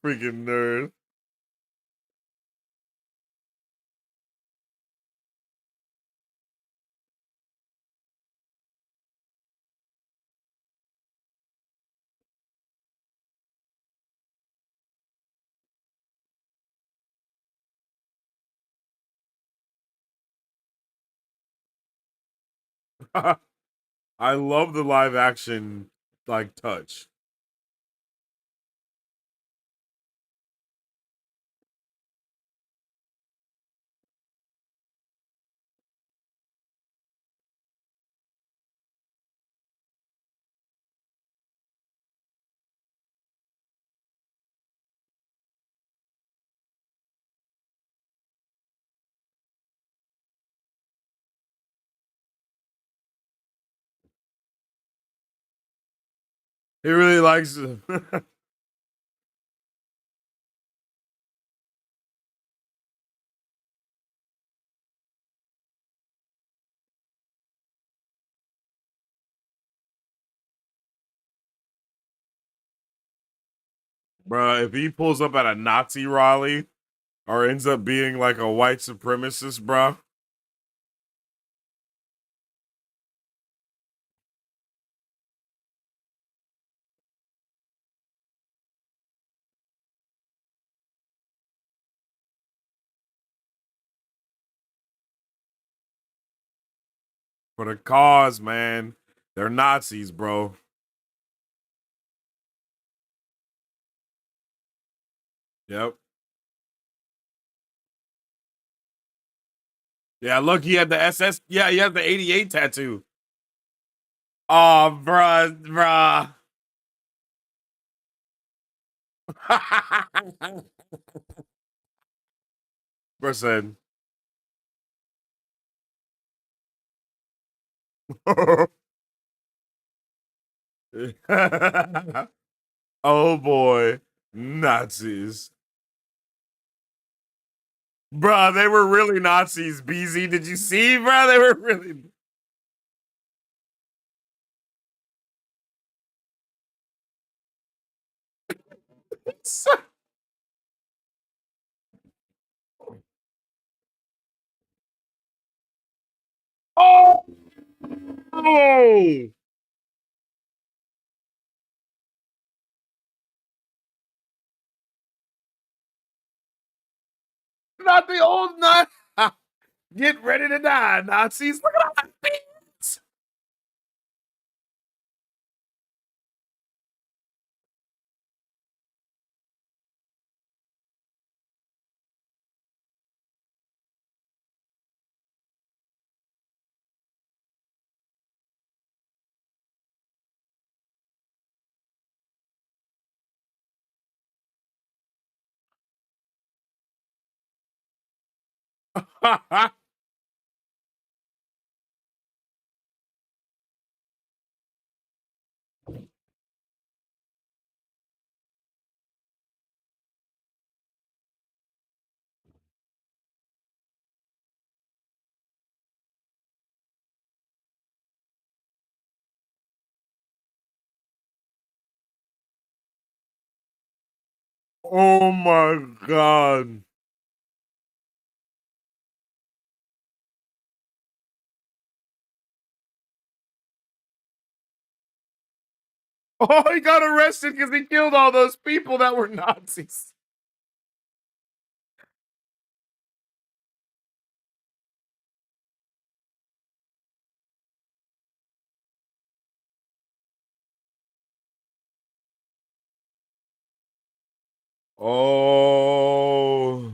Freaking nerd. I love the live action like touch. He really likes it. Bruh, if he pulls up at a Nazi rally or ends up being like a white supremacist, bruh. For the cause, man. They're Nazis, bro. Yep. Yeah, look, he had the SS. Yeah, he had the 88 tattoo. Oh, bruh, bruh. Bruh said. Oh boy, Nazis. Bruh, they were really Nazis, BZ. Did you see, bruh? They were really. Oh! Not the old nut. Get ready to die, Nazis. Look at all that beans. Oh my god. Oh, he got arrested because he killed all those people that were Nazis. Oh.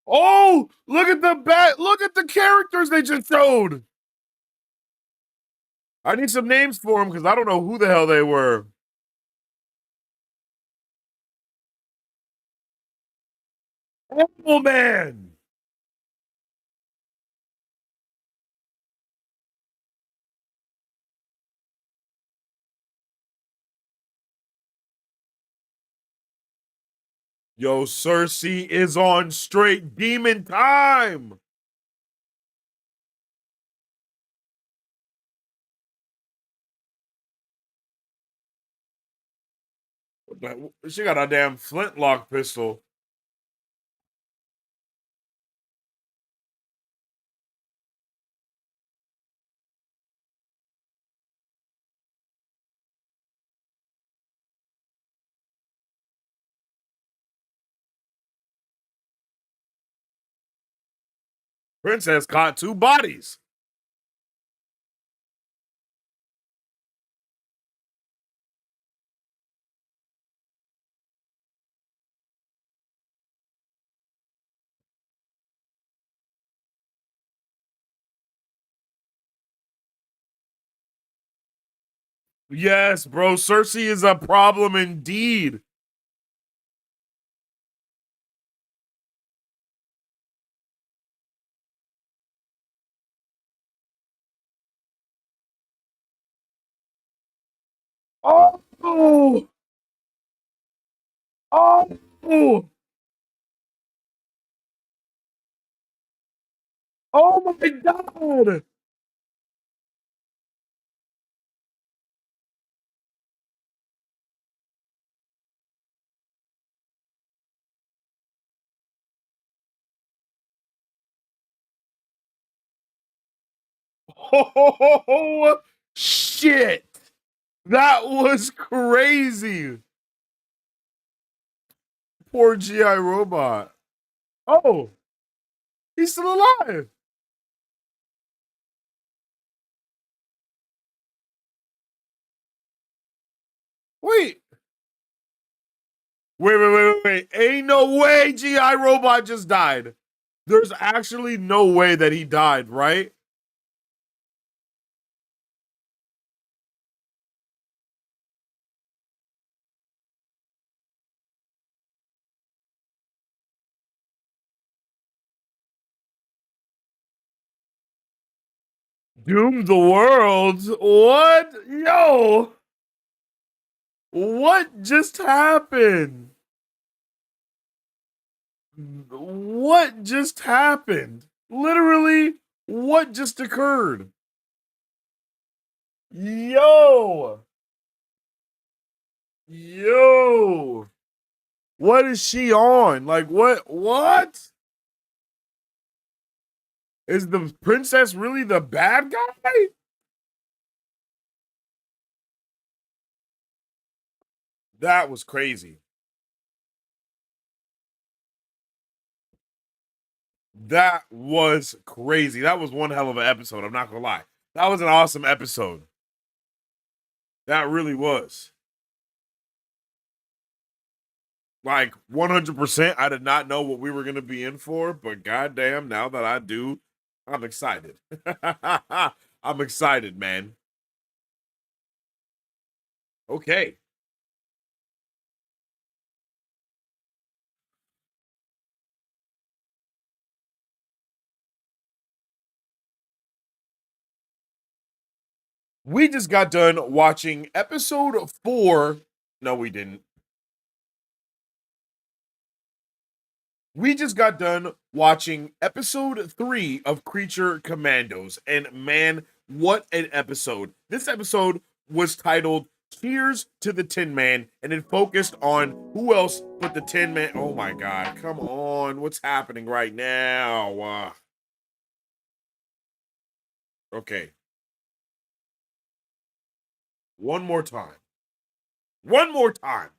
Oh, look at the bat. Look at the characters they just showed. I need some names for them because I don't know who the hell they were. Oh, man. Yo, Cersei is on straight demon time. She got a damn flintlock pistol. Princess caught two bodies. Yes, bro. Cersei is a problem indeed. Oh, oh, oh, oh my god. Oh, shit. That was crazy. Poor GI robot. Oh, he's still alive. Wait. Wait. Ain't no way GI robot just died. There's actually no way that he died, right? Doom the world? What? Yo, what just happened? What just happened? Literally, what just occurred? Yo, yo, what is she on? Like, what? What? Is the princess really the bad guy? That was crazy. That was crazy. That was one hell of an episode. I'm not gonna lie. That was an awesome episode. That really was. Like 100%. I did not know what we were gonna be in for, but goddamn, now that I do, I'm excited. I'm excited, man. Okay. We just got done watching episode 4. No, we didn't. We just got done watching episode 3 of Creature Commandos. And man, what an episode. This episode was titled Cheers to the Tin Man, and it focused on who else but the Tin Man. Oh my God, come on. What's happening right now? Okay, one more time. One more time.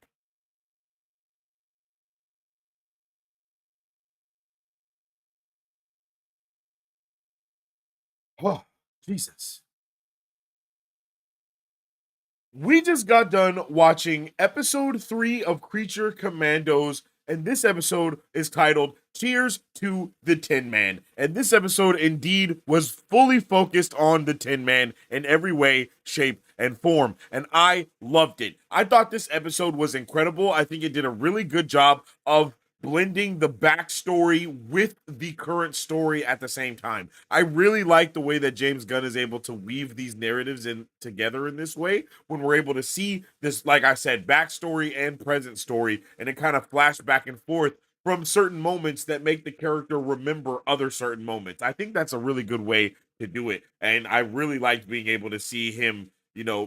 Oh, Jesus. We just got done watching episode 3 of Creature Commandos, and this episode is titled Cheers to the Tin Man. And this episode indeed was fully focused on the Tin Man in every way, shape, and form. And I loved it. I thought this episode was incredible. I think it did a really good job of blending the backstory with the current story at the same time. I really like the way that James Gunn is able to weave these narratives in together in this way when we're able to see this, like I said, backstory and present story, and it kind of flash back and forth from certain moments that make the character remember other certain moments. I think that's a really good way to do it, and I really liked being able to see him,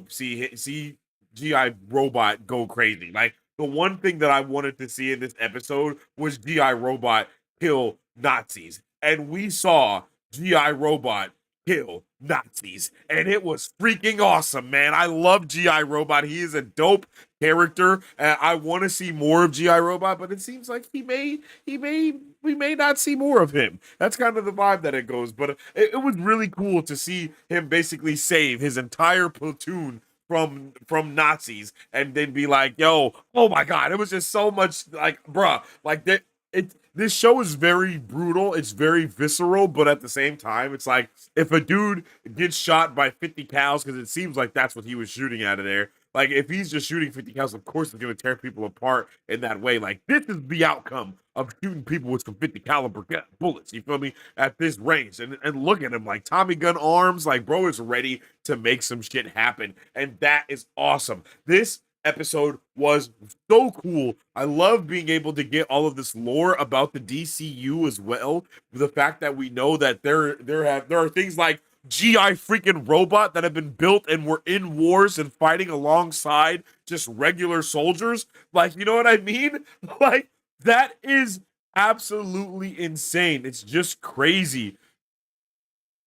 see GI Robot go crazy. Like the one thing that I wanted to see in this episode was GI Robot kill Nazis, and we saw GI Robot kill Nazis, and it was freaking awesome, man. I love GI Robot. He is a dope character. I want to see more of GI Robot, but it seems like we may not see more of him. That's kind of the vibe that it goes. But it was really cool to see him basically save his entire platoon from Nazis, and then be like, yo, oh my God, it was just so much like, bruh, like that. This show is very brutal. It's very visceral, but at the same time, it's like if a dude gets shot by 50 cows, because it seems like that's what he was shooting out of there. Like if he's just shooting 50 cows, of course it's gonna tear people apart in that way. Like this is the outcome of shooting people with some 50 caliber bullets. You feel me? At this range, and look at him, like Tommy gun arms. Like bro is ready to make some shit happen, and that is awesome. This episode was so cool. I love being able to get all of this lore about the DCU as well. The fact that we know that there are things like GI freaking robot that have been built and were in wars and fighting alongside just regular soldiers. Like, you know what I mean? Like that is absolutely insane. It's just crazy.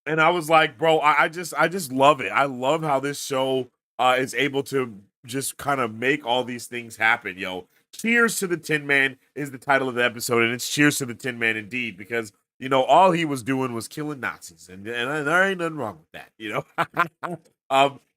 And I was like, bro, I just love it. I love how this show is able to just kind of make all these things happen, yo. Cheers to the Tin Man is the title of the episode, and it's Cheers to the Tin Man indeed, because all he was doing was killing Nazis, and there ain't nothing wrong with that,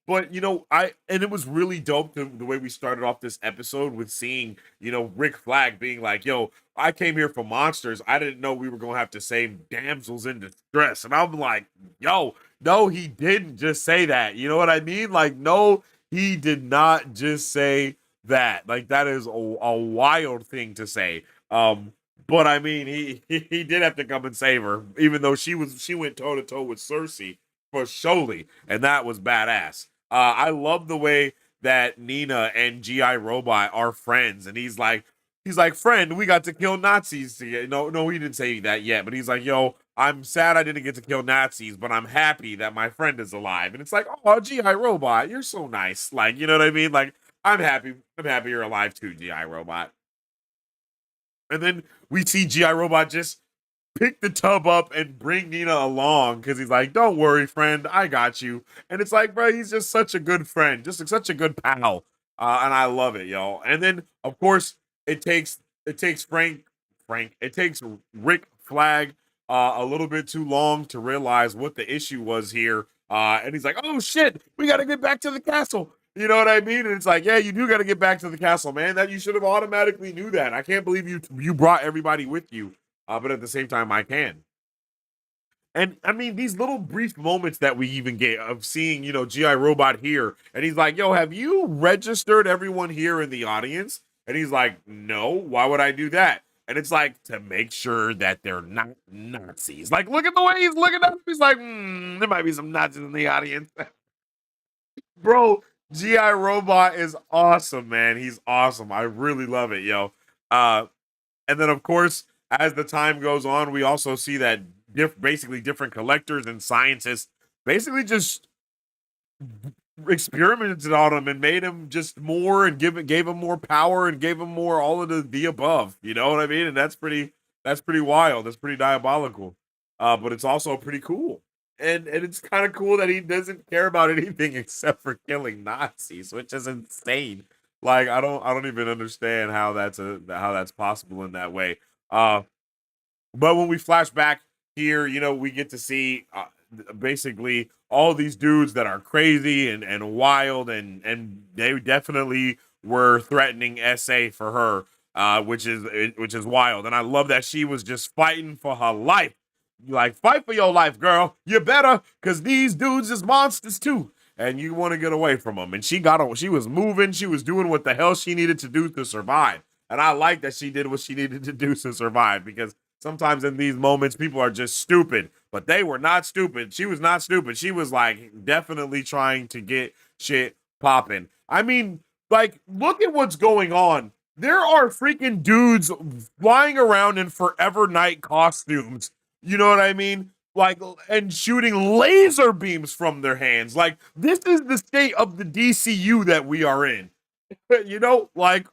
but it was really dope the way we started off this episode with seeing Rick Flag being like, yo, I came here for monsters. I didn't know we were gonna have to save damsels in distress. And I'm like, yo, no, he didn't just say that. You know what I mean? Like, no, he did not just say that. Like, that is a wild thing to say. But I mean, he did have to come and save her, even though she went toe to toe with Cersei for surely, and that was badass. I love the way that Nina and GI Robot are friends, and he's like, friend, we got to kill Nazis together. No, he didn't say that yet, but he's like, yo, I'm sad I didn't get to kill Nazis, but I'm happy that my friend is alive. And it's like, oh, GI Robot, you're so nice. Like, you know what I mean? Like, I'm happy you're alive too, GI Robot. And then we see GI Robot just pick the tub up and bring Nina along because he's like, don't worry, friend, I got you. And it's like, bro, he's just such a good friend, just such a good pal. And I love it, yo. And then, of course, it takes it takes Rick Flag a little bit too long to realize what the issue was here. And he's like, oh shit, we got to get back to the castle. You know what I mean? And it's like, yeah, you do got to get back to the castle, man. That you should have automatically knew that. I can't believe you brought everybody with you. But at the same time, I can. And I mean, these little brief moments that we even get of seeing, GI Robot here, and he's like, "Yo, have you registered everyone here in the audience?" And he's like, "No, why would I do that?" And it's like, to make sure that they're not Nazis. Like, look at the way he's looking at him. He's like, there might be some Nazis in the audience. Bro, GI Robot is awesome, man. He's awesome. I really love it, yo. Uh, and then, of course, as the time goes on, we also see that basically different collectors and scientists basically just experimented on him and made him just more and gave him more power and gave him more all of the above. You know what I mean? And that's pretty wild. That's pretty diabolical. But it's also pretty cool. And it's kind of cool that he doesn't care about anything except for killing Nazis, which is insane. Like I don't even understand how that's possible in that way. But when we flash back here, we get to see basically all these dudes that are crazy and wild, and they definitely were threatening SA for her, which is wild. And I love that she was just fighting for her life. Like, fight for your life, girl. You better, because these dudes is monsters too. And you want to get away from them. And she was moving. She was doing what the hell she needed to do to survive. And I like that she did what she needed to do to survive, because sometimes in these moments, people are just stupid, but they were not stupid. She was not stupid. She was like definitely trying to get shit popping. I mean, like, look at what's going on. There are freaking dudes flying around in Forever Night costumes. You know what I mean? Like, and shooting laser beams from their hands. Like, this is the state of the DCU that we are in. Like,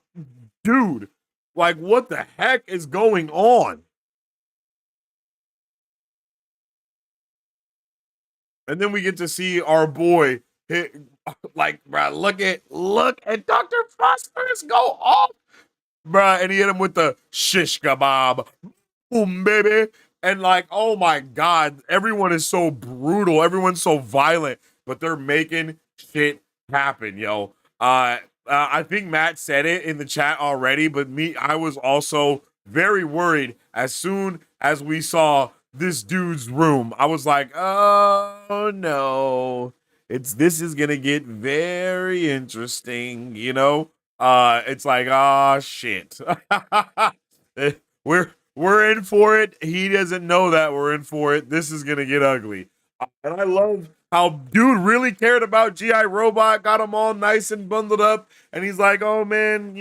dude, like, what the heck is going on? And then we get to see our boy hit, like, bro, look at Dr. Foster's go off, bro, and he hit him with the shish kebab, boom, baby. And like, oh my God, everyone is so brutal. Everyone's so violent, but they're making shit happen, yo. I think Matt said it in the chat already, but I was also very worried as soon as we saw this dude's room. I was like, oh no, this is gonna get very interesting, It's like, oh shit. We're in for it. He doesn't know that we're in for it. This is gonna get ugly. And I love how dude really cared about GI Robot, got him all nice and bundled up, and he's like, "Oh man,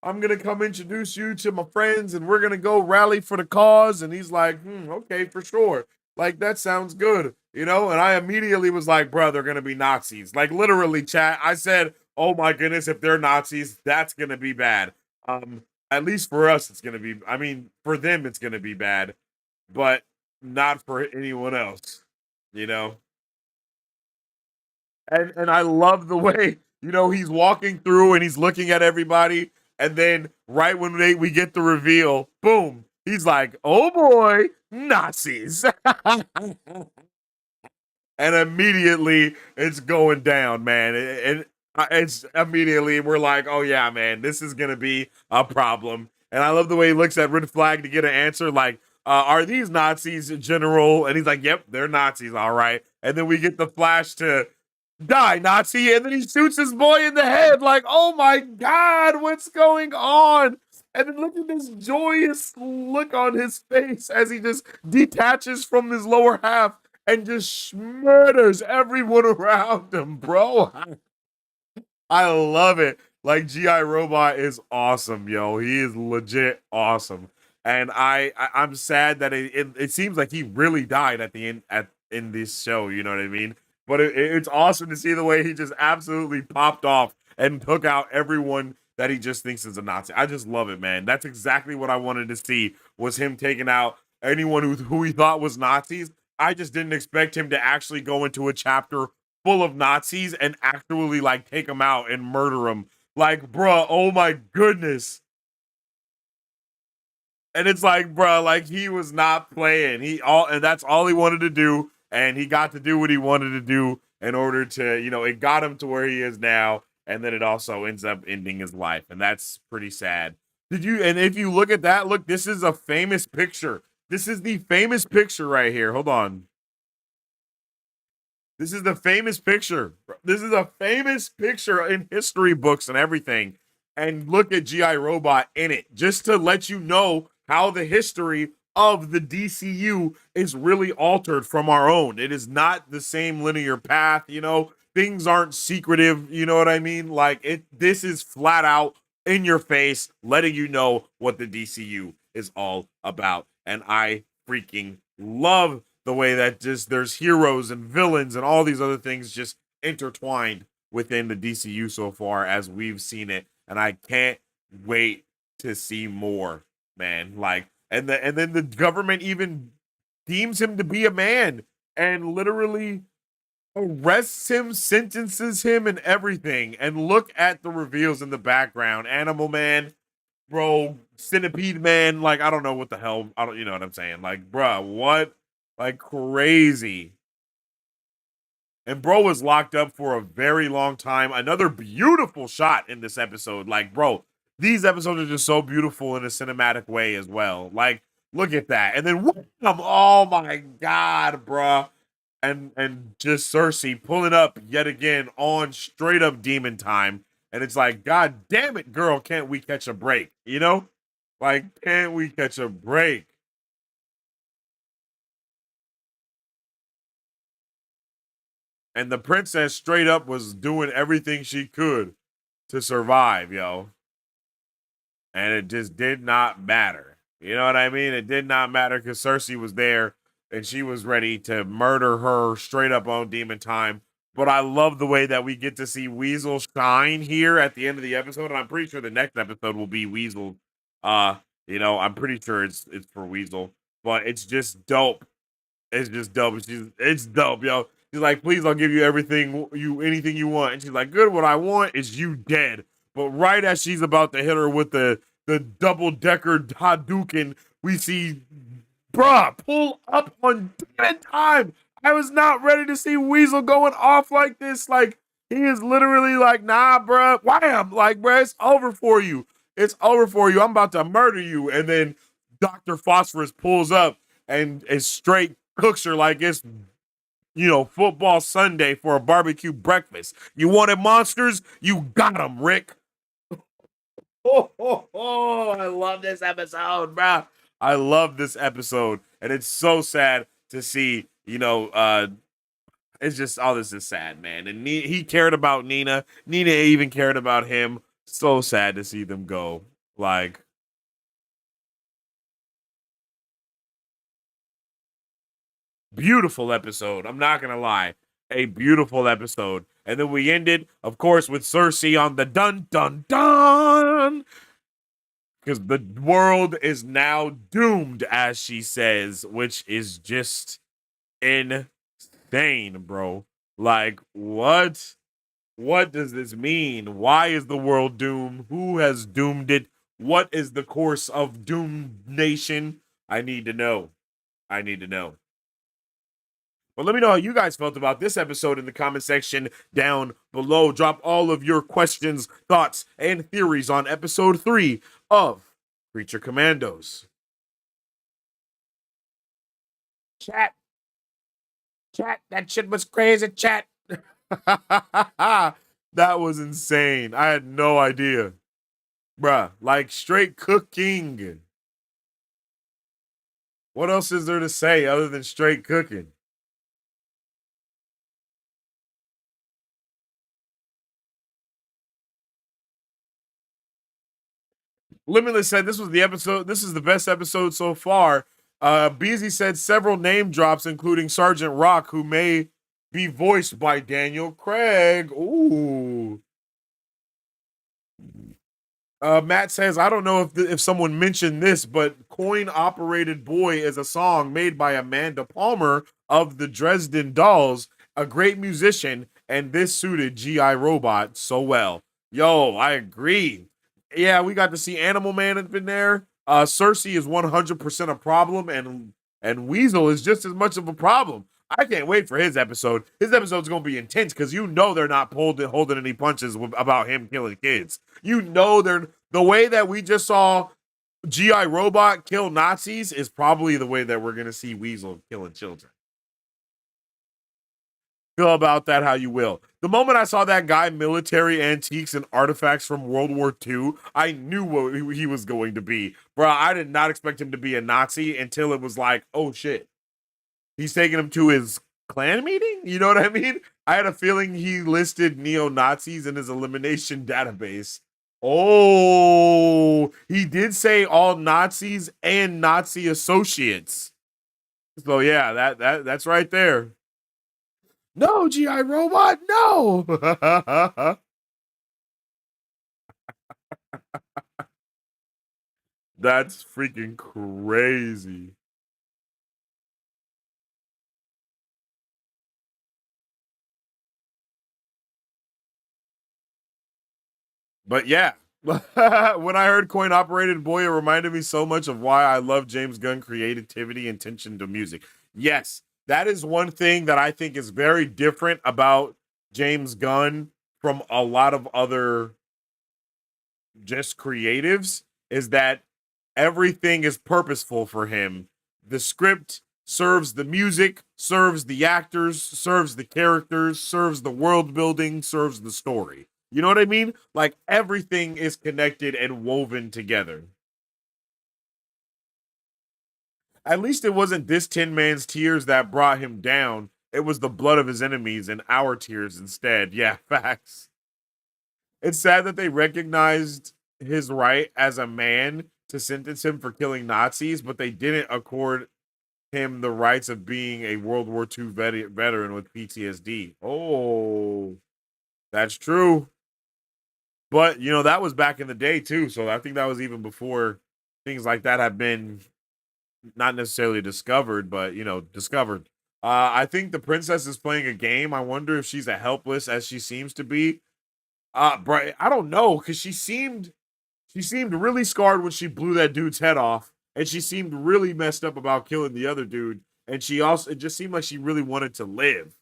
I'm gonna come introduce you to my friends, and we're gonna go rally for the cause." And he's like, "Okay, for sure. Like, that sounds good, And I immediately was like, "Bro, they're gonna be Nazis." Like, literally, chat. I said, "Oh my goodness, if they're Nazis, that's gonna be bad." At least for us, it's going to be, I mean, for them, it's going to be bad, but not for anyone else, And I love the way, he's walking through and he's looking at everybody. And then right when we get the reveal, boom, he's like, "Oh boy, Nazis." And immediately it's going down, man. It's immediately we're like, "Oh yeah, man, this is gonna be a problem." And I love the way he looks at Red Flag to get an answer, like, "Are these Nazis, General?" And he's like, "Yep, they're Nazis, all right." And then we get the flash to "Die, Nazi," and then he shoots his boy in the head, like, "Oh my God, what's going on?" And then look at this joyous look on his face as he just detaches from his lower half and just murders everyone around him, bro. I love it. Like, GI Robot is awesome, yo. He is legit awesome. And I'm sad that it seems like he really died at the end in this show, you know what I mean? But it's awesome to see the way he just absolutely popped off and took out everyone that he just thinks is a Nazi. I just love it, man. That's exactly what I wanted to see, was him taking out anyone who he thought was Nazis. I just didn't expect him to actually go into a chapter full of Nazis and actually like take them out and murder them. Like, bruh, oh my goodness. And it's like, bruh, like, he was not playing. And that's all he wanted to do. And he got to do what he wanted to do in order to, it got him to where he is now. And then it also ends up ending his life. And that's pretty sad. And if you look at that, look, this is a famous picture. This is the famous picture right here. Hold on. This is the famous picture. This is a famous picture in history books and everything. And look at G.I. Robot in it, just to let you know how the history of the DCU is really altered from our own. It is not the same linear path, you know. Things aren't secretive, you know what I mean? Like this is flat out in your face, letting you know what the DCU is all about. And I freaking love the way that just there's heroes and villains and all these other things just intertwined within the DCU so far as we've seen it. And I can't wait to see more, man. Like, and then the government even deems him to be a man and literally arrests him, sentences him, and everything. And look at the reveals in the background. Animal Man, bro, Centipede Man, like I don't know what the hell. I don't, you know what I'm saying? Like, bruh, what? Like crazy. And bro was locked up for a very long time. Another beautiful shot in this episode. Like, bro, these episodes are just so beautiful in a cinematic way as well. Like, look at that. And then whoop, oh my god, bruh. And just Cersei pulling up yet again on straight up demon time. And it's like, god damn it, girl, can't we catch a break? You know? Like, can't we catch a break? And the princess straight up was doing everything she could to survive, yo. And it just did not matter. You know what I mean? It did not matter because Cersei was there and she was ready to murder her straight up on demon time. But I love the way that we get to see Weasel shine here at the end of the episode. And I'm pretty sure the next episode will be Weasel. You know, I'm pretty sure it's for Weasel. But it's just dope. It's just dope. It's dope, yo. She's like, please, I'll give you anything you want. And she's like, good, what I want is you dead. But right as she's about to hit her with the double-decker Hadouken, we see, bruh, pull up on demon time. I was not ready to see Weasel going off like this. Like, he is literally like, nah, bruh, wham. Like, bruh, it's over for you. It's over for you. I'm about to murder you. And then Dr. Phosphorus pulls up and is straight cooks her like it's, you know, football Sunday for a barbecue breakfast. You wanted monsters? You got them, Rick. Oh, I love this episode, bro. I love this episode. And it's so sad to see, you know, it's just, all this is sad, man. And he cared about Nina. Nina even cared about him. So sad to see them go. Like, beautiful episode. I'm not going to lie. A beautiful episode. And then we ended, of course, with Cersei on the dun dun dun. Because the world is now doomed, as she says, which is just insane, bro. Like, what? What does this mean? Why is the world doomed? Who has doomed it? What is the course of Doom Nation? I need to know. I need to know. But let me know how you guys felt about this episode in the comment section down below. Drop all of your questions, thoughts, and theories on episode 3 of Creature Commandos. Chat, that shit was crazy, chat. That was insane. I had no idea. Bruh, like straight cooking. What else is there to say other than straight cooking? Limitless said this was the episode. This is the best episode so far. Beezy said several name drops, including Sergeant Rock, who may be voiced by Daniel Craig. Ooh. Matt says, I don't know if someone mentioned this, but Coin Operated Boy is a song made by Amanda Palmer of the Dresden Dolls, a great musician, and this suited G.I. Robot so well. Yo, I agree. Yeah, we got to see Animal Man has been there. Cersei is 100% a problem, and Weasel is just as much of a problem. I can't wait for his episode. His episode's going to be intense because you know they're not holding any punches about him killing kids. You know the way that we just saw G.I. Robot kill Nazis is probably the way that we're going to see Weasel killing children. Feel about that how you will. The moment I saw that guy, military antiques and artifacts from World War II, I knew what he was going to be. Bro, I did not expect him to be a Nazi until it was like, oh shit. He's taking him to his clan meeting? You know what I mean? I had a feeling he listed neo-Nazis in his elimination database. Oh, he did say all Nazis and Nazi associates. So yeah, that's right there. No, GI Robot, no. That's freaking crazy. But yeah, when I heard coin operated, boy, it reminded me so much of why I love James Gunn creativity and attention to music. Yes, that is one thing that I think is very different about James Gunn from a lot of other just creatives is that everything is purposeful for him. The script serves the music, serves the actors, serves the characters, serves the world building, serves the story. You know what I mean? Like everything is connected and woven together. At least it wasn't this Tin Man's tears that brought him down. It was the blood of his enemies and our tears instead. Yeah, facts. It's sad that they recognized his right as a man to sentence him for killing Nazis, but they didn't accord him the rights of being a World War II veteran with PTSD. Oh, that's true. But, you know, that was back in the day too. So I think that was even before things like that have been not necessarily discovered, but, you know, discovered. I think the princess is playing a game. I wonder if she's as helpless as she seems to be. Bro, I don't know because she seemed really scarred when she blew that dude's head off, and she seemed really messed up about killing the other dude. And it just seemed like she really wanted to live.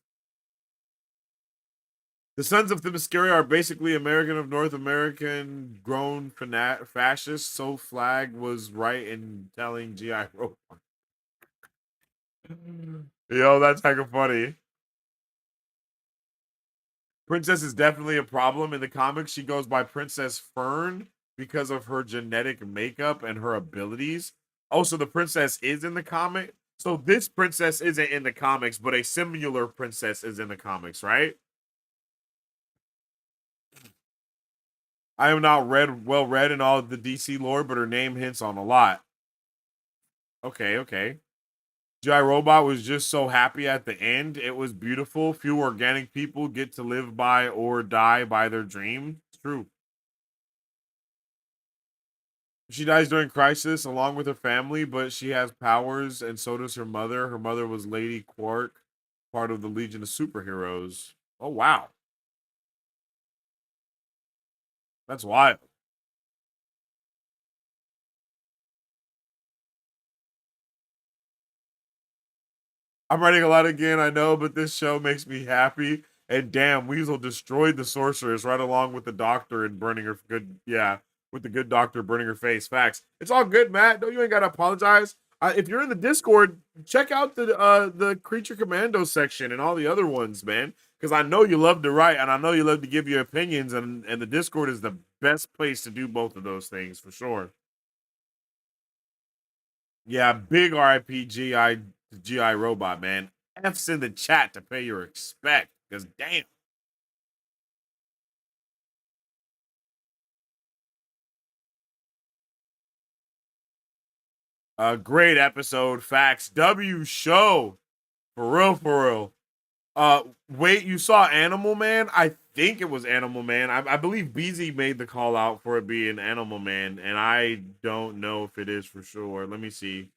The Sons of Themyscira are basically American of North American grown fascists. So Flag was right in telling G.I. Robot. Yo, that's kind of funny. Princess is definitely a problem in the comics. She goes by Princess Fern because of her genetic makeup and her abilities. Oh, so the princess is in the comic. So this princess isn't in the comics, but a similar princess is in the comics, right? I am not well read in all of the DC lore, but her name hints on a lot. Okay, okay. G.I. Robot was just so happy at the end. It was beautiful. Few organic people get to live by or die by their dream. It's true. She dies during crisis along with her family, but she has powers, and so does her mother. Her mother was Lady Quark, part of the Legion of Superheroes. Oh, wow. That's wild. I'm writing a lot again, I know, but this show makes me happy. And damn, Weasel destroyed the sorceress right along with the doctor and burning her good. Yeah, with the good doctor burning her face. Facts. It's all good, Matt. No, you ain't gotta apologize. If you're in the Discord, check out the Creature Commandos section and all the other ones, man. Because I know you love to write and I know you love to give your opinions, and the Discord is the best place to do both of those things for sure. Yeah, big RIP GI Robot, man. F's in the chat to pay your respect. Because damn. A great episode. Facts. W show. For real, for real. Wait, you saw Animal Man? I think it was Animal Man. I believe BZ made the call out for it being Animal Man, and I don't know if it is for sure. Let me see.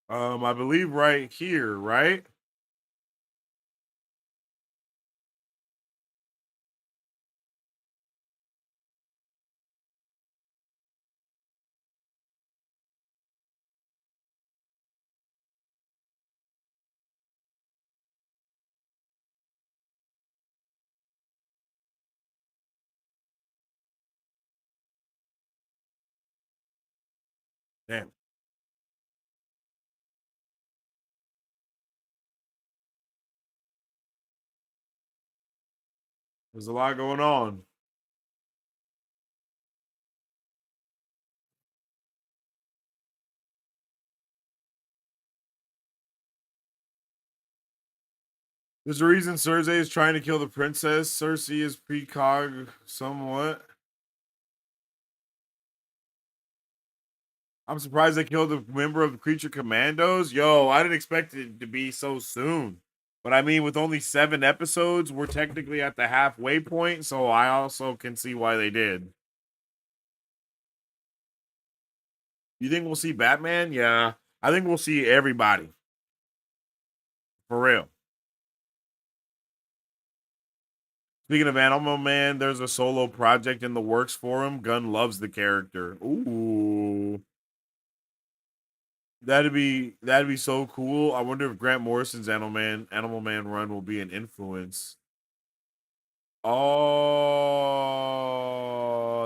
I believe right here, right? Damn, there's a lot going on. There's a reason Cersei is trying to kill the princess. Cersei is precog somewhat. I'm surprised they killed a member of the Creature Commandos. Yo, I didn't expect it to be so soon. But I mean, with only 7 episodes, we're technically at the halfway point, so I also can see why they did. You think we'll see Batman? Yeah. I think we'll see everybody. For real. Speaking of Animal Man, there's a solo project in the works for him. Gunn loves the character. Ooh. That'd be so cool. I wonder if Grant Morrison's Animal Man run will be an influence. Oh,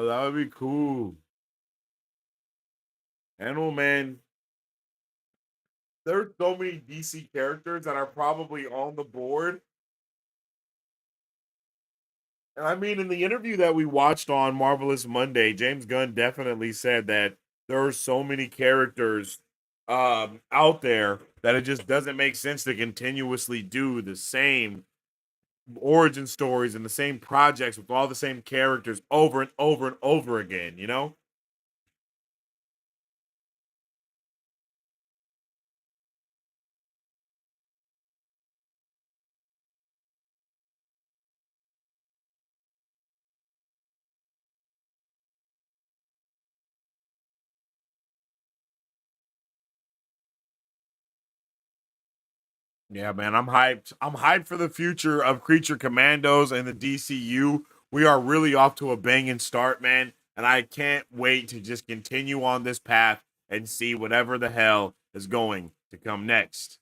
that would be cool. Animal Man. There's so many DC characters that are probably on the board. And I mean, in the interview that we watched on Marvelous Monday, James Gunn definitely said that there are so many characters out there that it just doesn't make sense to continuously do the same origin stories and the same projects with all the same characters over and over and over again, you know? Yeah, man, I'm hyped. I'm hyped for the future of Creature Commandos and the DCU. We are really off to a banging start, man, and I can't wait to just continue on this path and see whatever the hell is going to come next.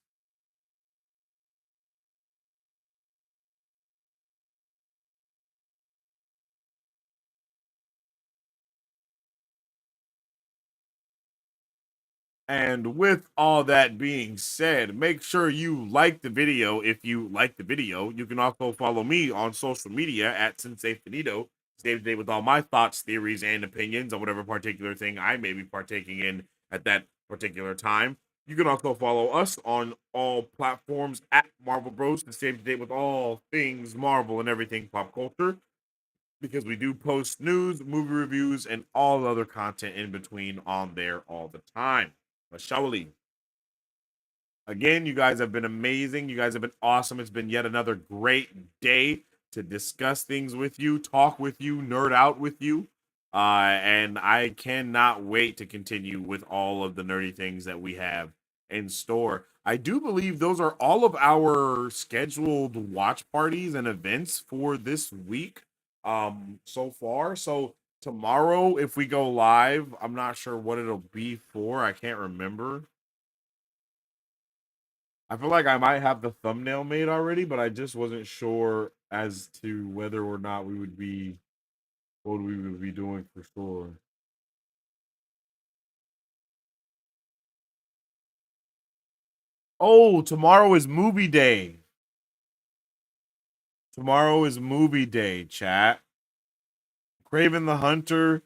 And with all that being said, make sure you like the video if you like the video. You can also follow me on social media at Sensei Finito. Stay up to date with all my thoughts, theories, and opinions on whatever particular thing I may be partaking in at that particular time. You can also follow us on all platforms at Marvel Bros to stay up to date with all things Marvel and everything pop culture because we do post news, movie reviews, and all other content in between on there all the time. But Shaoli, again, you guys have been amazing. You guys have been awesome. It's been yet another great day to discuss things with you, talk with you, nerd out with you. And I cannot wait to continue with all of the nerdy things that we have in store. I do believe those are all of our scheduled watch parties and events for this week so far. So tomorrow, if we go live, I'm not sure what it'll be for. I can't remember. I feel like I might have the thumbnail made already, but I just wasn't sure as to whether or not we would be what we would be doing for sure. Oh, tomorrow is movie day. Tomorrow is movie day, chat. Craven the Hunter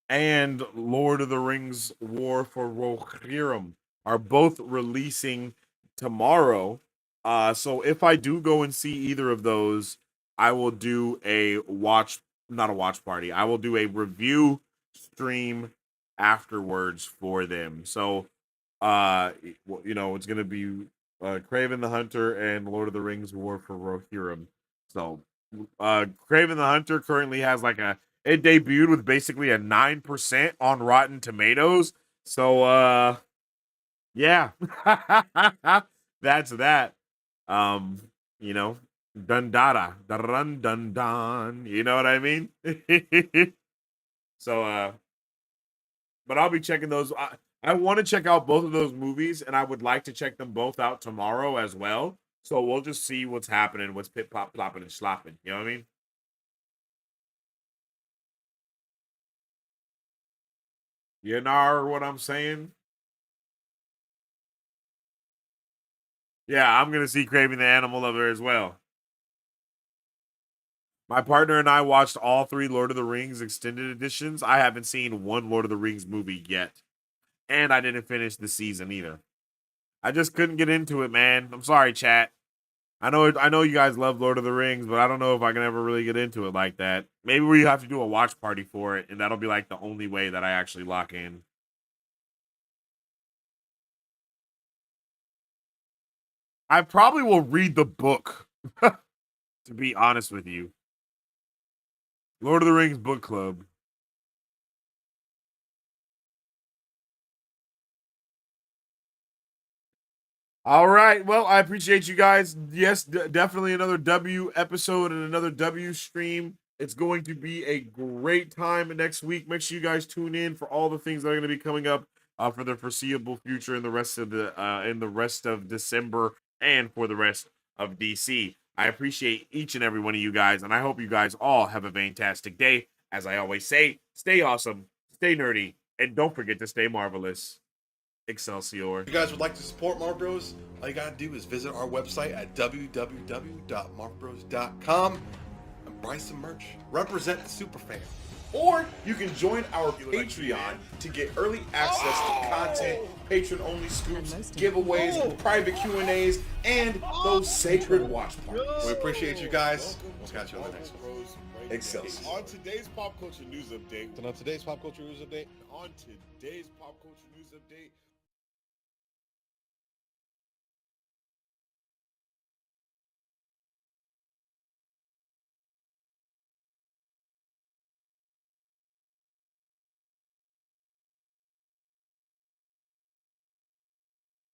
and Lord of the Rings War for Rohirrim are both releasing tomorrow. So if I do go and see either of those, I will do a watch, not a watch party. I will do a review stream afterwards for them. So, it's gonna be Craven the Hunter and Lord of the Rings War for Rohirrim. So, Craven the Hunter currently has like it debuted with basically a 9% on Rotten Tomatoes. So Yeah. That's that. Um, you know, dun dada, dun dun dun. You know what I mean? So but I'll be checking those. I want to check out both of those movies, and I would like to check them both out tomorrow as well. So we'll just see what's happening, what's pit pop plopping and slopping. You know what I mean? You know what I'm saying? Yeah, I'm gonna see Craving the Animal Lover as well. My partner and I watched all three Lord of the Rings extended editions. I haven't seen one Lord of the Rings movie yet, and I didn't finish the season either. I just couldn't get into it, man. I'm sorry, chat. I know you guys love Lord of the Rings, but I don't know if I can ever really get into it like that. Maybe we have to do a watch party for it, and that'll be like the only way that I actually lock in. I probably will read the book, to be honest with you. Lord of the Rings book club. All right. Well, I appreciate you guys. Yes, definitely another W episode and another W stream. It's going to be a great time next week. Make sure you guys tune in for all the things that are going to be coming up for the foreseeable future in the rest of December and for the rest of DC. I appreciate each and every one of you guys, and I hope you guys all have a fantastic day. As I always say, stay awesome, stay nerdy, and don't forget to stay marvelous. Excelsior. If you guys would like to support Marv Bros, all you gotta do is visit our website at www.marvbros.com and buy some merch. Represent the superfan. Or you can join our Patreon to get early access to content, patron-only scoops, giveaways, private Q&As, and those sacred watch parties. We appreciate you guys. We'll catch you on the next one. Excelsior. On today's pop culture news update.